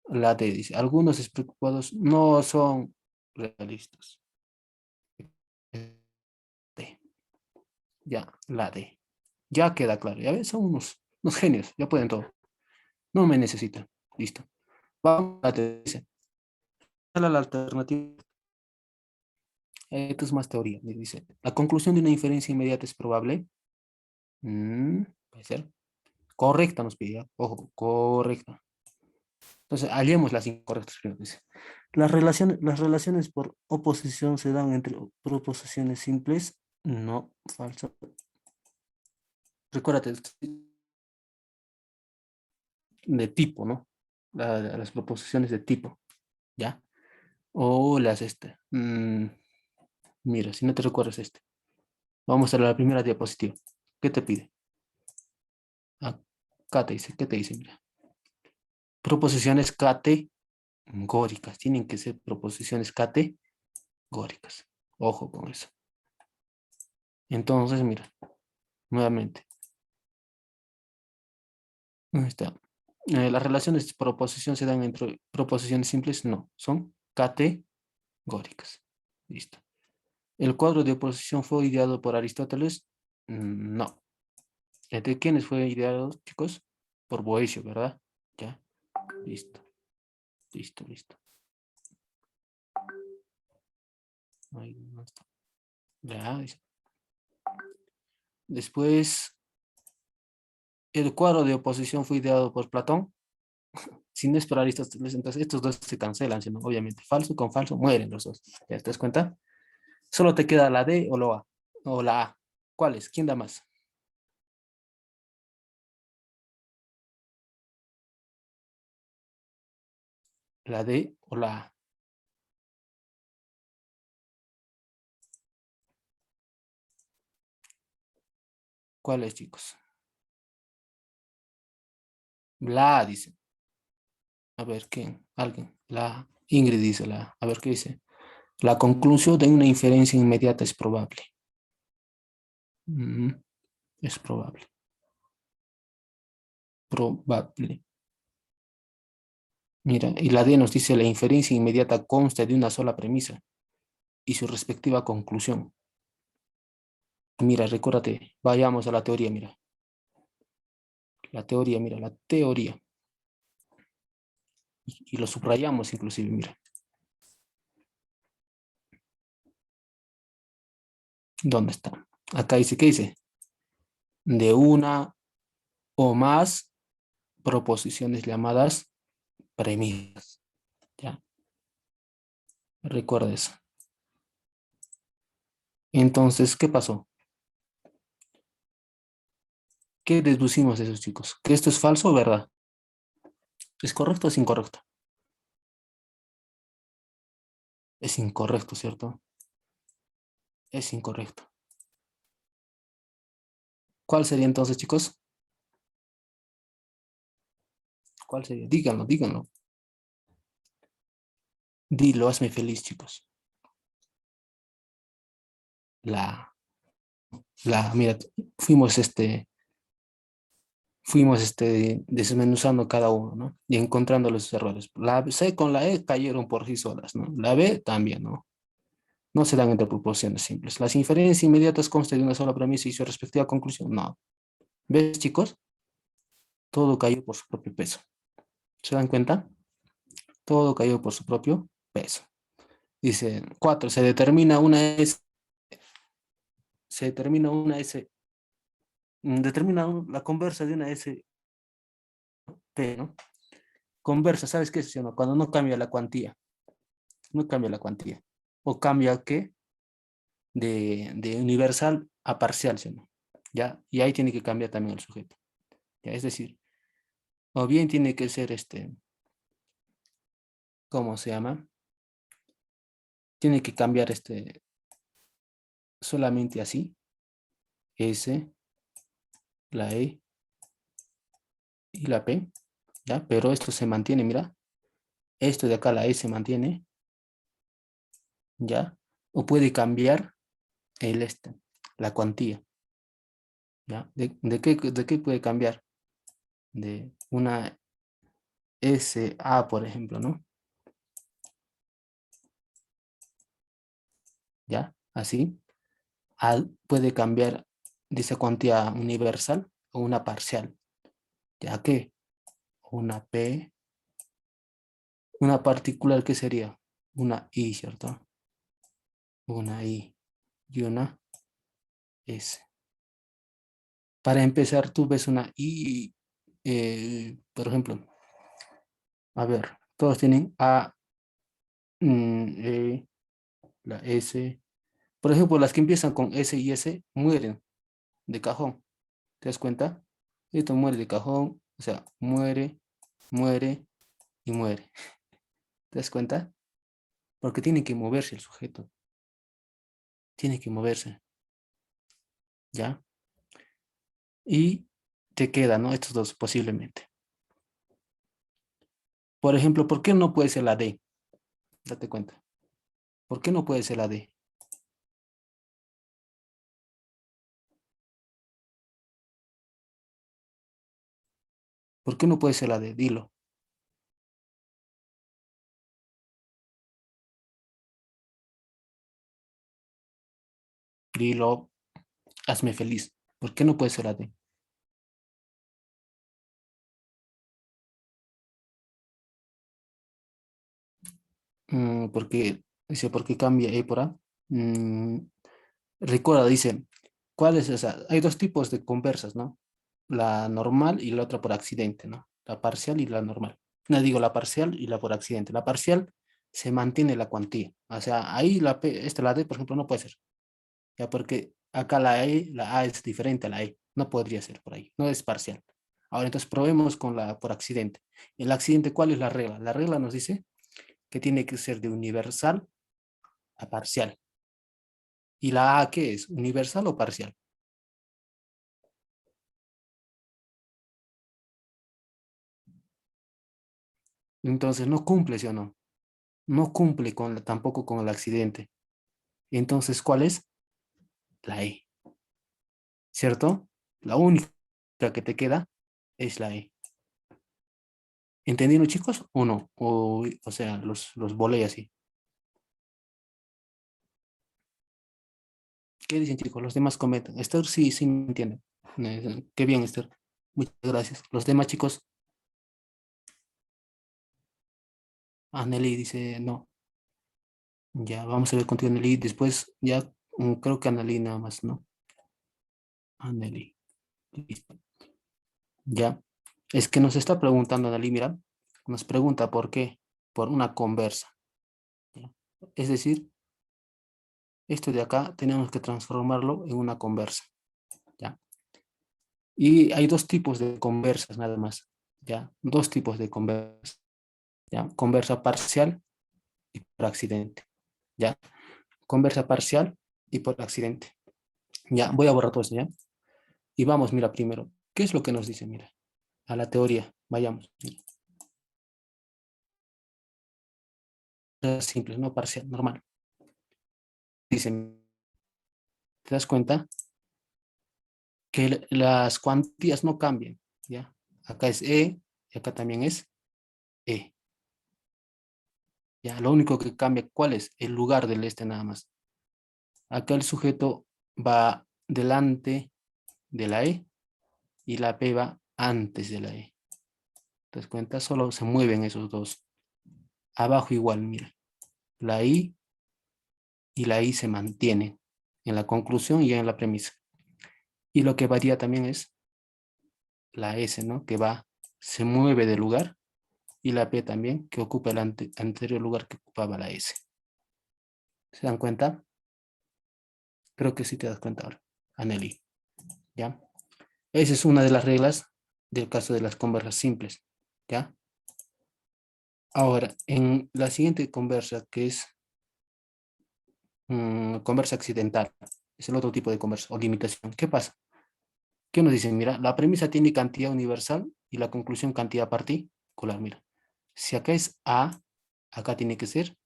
la D, dice. Algunos despreocupados no son realistas. Ya, la D. Ya queda claro, ya ves, son unos genios, ya pueden todo. No me necesitan. Listo. Vamos a la D, dice. La alternativa. Esto es más teoría. Me dice, la conclusión de una inferencia inmediata es probable. Puede ser. Correcta nos pide, ¿ya? Ojo, correcta. Entonces, hallemos las incorrectas primero, dice. Las relaciones por oposición se dan entre proposiciones simples. No, falso. Recuérdate, de tipo, ¿no? Las proposiciones de tipo, ¿ya? O las mira, si no te recuerdas vamos a la primera diapositiva. ¿Qué te pide? Acá te dice, ¿qué te dice? Mira. Proposiciones categóricas. Tienen que ser proposiciones categóricas. Ojo con eso. Entonces, mira, nuevamente. Ahí está. Las relaciones de proposición se dan entre proposiciones simples. No, son categóricas. Listo. ¿El cuadro de oposición fue ideado por Aristóteles? No. ¿De quiénes fue ideado, chicos? Por Boecio, ¿verdad? Ya. Listo. Listo, listo. Ahí no está. Ya. Después, ¿el cuadro de oposición fue ideado por Platón? Si no es por Aristóteles, entonces estos dos se cancelan, sino obviamente falso con falso mueren los dos. ¿Ya te das cuenta? Solo te queda la D o la A. O la A. ¿Cuál es? ¿Quién da más? ¿La D o la A? ¿Cuál es, chicos? La A dice. A ver, ¿quién? Alguien. La Ingrid dice la A. A ver, ¿qué dice? La conclusión de una inferencia inmediata es probable. Mm, es probable. Probable. Mira, y la D nos dice la inferencia inmediata consta de una sola premisa y su respectiva conclusión. Mira, recuérdate, vayamos a la teoría, mira. La teoría, mira, la teoría. Y lo subrayamos inclusive, mira. ¿Dónde está? Acá dice, ¿qué dice? De una o más proposiciones llamadas premisas. ¿Ya? Recuerda eso. Entonces, ¿qué pasó? ¿Qué deducimos de esos chicos? ¿Que esto es falso o verdad? ¿Es correcto o es incorrecto? Es incorrecto, ¿cierto? Es incorrecto. ¿Cuál sería entonces, chicos? ¿Cuál sería? Díganlo, díganlo. Dilo, hazme feliz, chicos. La, mira, fuimos desmenuzando cada uno, ¿no? Y encontrando los errores. La C con la E cayeron por sí solas, ¿no? La B también, ¿no? No se dan entre proporciones simples. Las inferencias inmediatas constan de una sola premisa y su respectiva conclusión. No. ¿Ves, chicos? Todo cayó por su propio peso. ¿Se dan cuenta? Todo cayó por su propio peso. Dice 4. Determina la conversa de una S, P, ¿no? Conversa, ¿sabes qué es eso, no? Cuando no cambia la cuantía. No cambia la cuantía. O cambia, ¿qué? De universal a parcial, ¿sí, no? ¿Ya? Y ahí tiene que cambiar también el sujeto. ¿Ya? Es decir, o bien tiene que ser ¿cómo se llama? Tiene que cambiar solamente así, S, la E y la P, ¿ya? Pero esto se mantiene, mira, esto de acá, la E se mantiene, ¿ya? O puede cambiar la cuantía, ¿ya? ¿De qué puede cambiar? De una S A, por ejemplo, ¿no? ¿Ya? Así, puede cambiar dice cuantía universal o una parcial, ya que una P, una particular que sería una I, ¿cierto? Una I y una S. Para empezar, tú ves una I, por ejemplo, a ver, todos tienen A, E, la S. Por ejemplo, las que empiezan con S y S mueren de cajón. ¿Te das cuenta? Esto muere de cajón, o sea, muere, muere y muere. ¿Te das cuenta? Porque tiene que moverse el sujeto, tiene que moverse, ¿ya? Y te quedan, ¿no? Estos dos posiblemente. Por ejemplo, ¿por qué no puede ser la D? Date cuenta. ¿Por qué no puede ser la D? ¿Por qué no puede ser la D? Dilo, dilo, hazme feliz. ¿Por qué no puede ser la D? Porque, dice, ¿por qué cambia E por A? Mm, Recuerda, dice, ¿cuáles? O sea, hay dos tipos de conversas, ¿no? La normal y la otra por accidente, ¿no? La parcial y la normal. No digo la parcial y la por accidente. La parcial se mantiene la cuantía. O sea, ahí la P, la D, por ejemplo, no puede ser. Ya porque acá la A es diferente a la E. No podría ser por ahí. No es parcial. Ahora, entonces probemos con la por accidente. El accidente, ¿cuál es la regla? La regla nos dice que tiene que ser de universal a parcial. ¿Y la A qué es? ¿Universal o parcial? Entonces no cumple, ¿sí o no? No cumple tampoco con el accidente. Entonces, ¿cuál es? La E, ¿cierto? La única que te queda es la E. ¿Entendieron, chicos? ¿O no? O sea, los volé así. ¿Qué dicen, chicos? Los demás comentan. Esther, sí, sí me entienden. Qué bien, Esther. Muchas gracias. Los demás, chicos, Anneli dice no. Ya, vamos a ver contigo, Anneli. Después, ya, creo que Anneli nada más, ¿no? Anneli. Listo. Ya. Es que nos está preguntando Anneli, mira. Nos pregunta por qué. Por una conversa. ¿Ya? Es decir, esto de acá tenemos que transformarlo en una conversa. ¿Ya? Y hay dos tipos de conversas nada más. ¿Ya? Dos tipos de conversas. ¿Ya? Conversa parcial y por accidente. ¿Ya? Conversa parcial y por accidente. Ya, voy a borrar todo esto, ¿ya? Y vamos, mira, primero, ¿qué es lo que nos dice? Mira, a la teoría, vayamos. Mira, simple, no parcial, normal. Dicen, ¿te das cuenta? Que las cuantías no cambian, ¿ya? Acá es E y acá también es E. Ya, lo único que cambia, ¿cuál es? El lugar del este nada más. Acá el sujeto va delante de la E y la P va antes de la E. ¿Te das cuenta? Solo se mueven esos dos. Abajo igual, mira. La I y la I se mantienen en la conclusión y en la premisa. Y lo que varía también es la S, ¿no? Que va, se mueve de lugar y la P también, que ocupa el anterior lugar que ocupaba la S. ¿Se dan cuenta? Creo que sí te das cuenta ahora, Anneli. ¿Ya? Esa es una de las reglas del caso de las conversas simples. ¿Ya? Ahora, en la siguiente conversa, que es conversa accidental, es el otro tipo de conversa o limitación. ¿Qué pasa? ¿Qué nos dicen? Mira, la premisa tiene cantidad universal y la conclusión cantidad particular. Mira, si acá es A, acá tiene que ser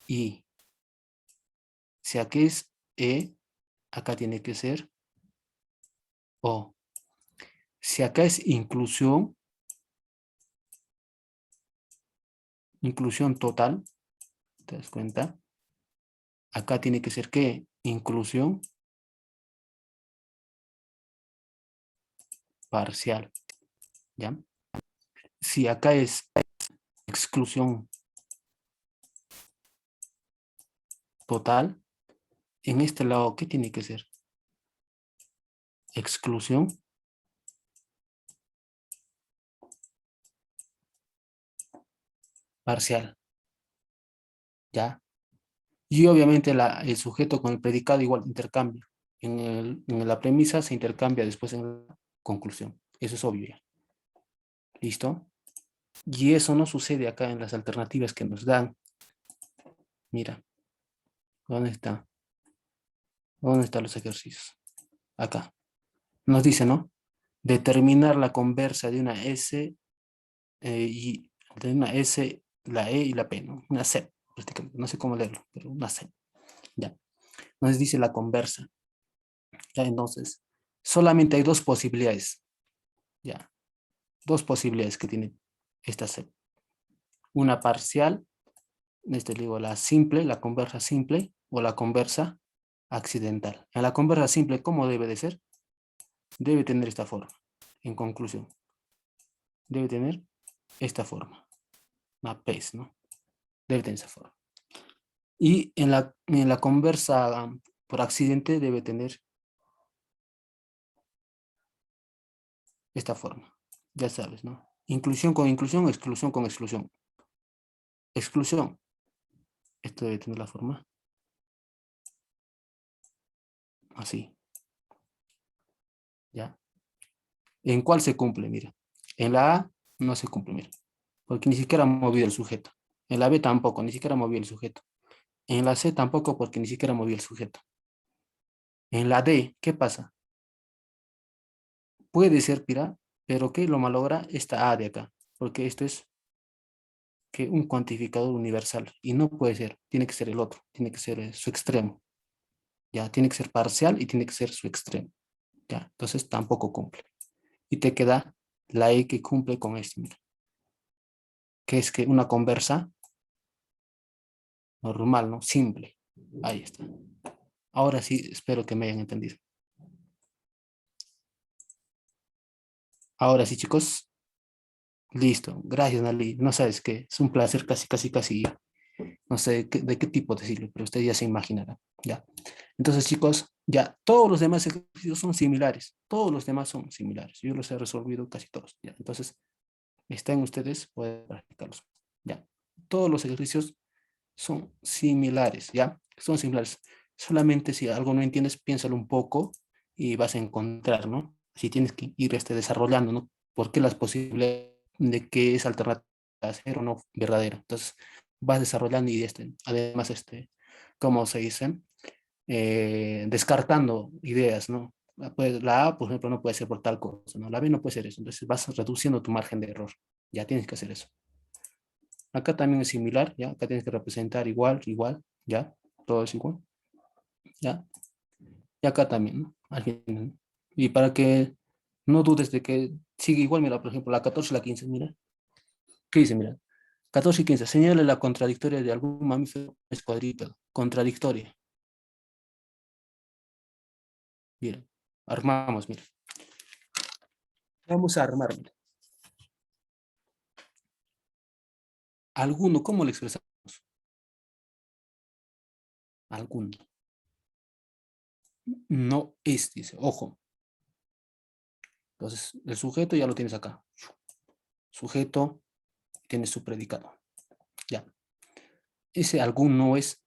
I. Si acá es E, acá tiene que ser O. Si acá es inclusión total, ¿te das cuenta? Acá tiene que ser ¿qué? Inclusión parcial, ¿ya? Si acá es exclusión total, en este lado, ¿qué tiene que ser? Exclusión parcial, ¿ya? Y obviamente el sujeto con el predicado igual intercambia. En la premisa se intercambia después en la conclusión. Eso es obvio ya. ¿Listo? Y eso no sucede acá en las alternativas que nos dan. Mira, ¿dónde está? ¿Dónde están los ejercicios? Acá. Nos dice, ¿no? Determinar la conversa de una S y de una S, la E y la P, ¿no? Una C, prácticamente. No sé cómo leerlo, pero una C. Ya. Nos dice la conversa. Ya, entonces, solamente hay dos posibilidades. Ya. Dos posibilidades que tiene esta C. Una parcial, digo, la simple, la conversa simple, o la conversa accidental. En la conversa simple, ¿cómo debe de ser? Debe tener esta forma. En conclusión, debe tener esta forma. Una PES, ¿no? Debe tener esa forma. Y en la conversa por accidente debe tener esta forma. Ya sabes, ¿no? Inclusión con inclusión, exclusión con exclusión. Exclusión. Esto debe tener la forma así. ¿Ya? ¿En cuál se cumple? Mira. En la A no se cumple, mira. Porque ni siquiera ha movido el sujeto. En la B tampoco, ni siquiera movió el sujeto. En la C tampoco, porque ni siquiera movió el sujeto. En la D, ¿qué pasa? Puede ser, mira, pero que lo malogra esta A de acá. Porque esto es que un cuantificador universal. Y no puede ser, tiene que ser el otro, tiene que ser su extremo. Ya, tiene que ser parcial y tiene que ser su extremo. Ya, entonces tampoco cumple. Y te queda la E que cumple con esto, mira, que es que una conversa normal, ¿no? Simple. Ahí está. Ahora sí, espero que me hayan entendido. Ahora sí, chicos. Listo. Gracias, Nali. No sabes qué. Es un placer casi. No sé de qué tipo decirlo, pero usted ya se imaginará. Ya. Entonces, chicos, ya todos los demás ejercicios son similares. Todos los demás son similares. Yo los he resolvido casi todos. ¿Ya? Entonces, están ustedes, pueden practicarlos. ¿Ya? Todos los ejercicios son similares. ¿Ya? Son similares. Solamente si algo no entiendes, piénsalo un poco y vas a encontrar, ¿no? Si tienes que ir desarrollando, ¿no? ¿Por qué las posibilidades de que es alternativa a ser o no verdadera? Entonces, vas desarrollando y además, ¿cómo se dice? Descartando ideas, ¿no? La A, por ejemplo, no puede ser por tal cosa, ¿no? La B no puede ser eso. Entonces vas reduciendo tu margen de error. Ya tienes que hacer eso. Acá también es similar, ¿ya? Acá tienes que representar igual, ¿ya? Todo es igual, ¿ya? Y acá también, ¿no? Al final, ¿no? Y para que no dudes de que sigue igual, mira, por ejemplo, la 14 y la 15, mira. ¿Qué dice? Mira, 14 y 15. Señale la contradictoria de algún mamífero cuadrúpedo. Contradictoria. Mira, armamos, mira. Vamos a armar, mira. Alguno, ¿cómo lo expresamos? Alguno. No es, dice, ojo. Entonces, el sujeto ya lo tienes acá. Sujeto tiene su predicado. Ya. Ese algún no es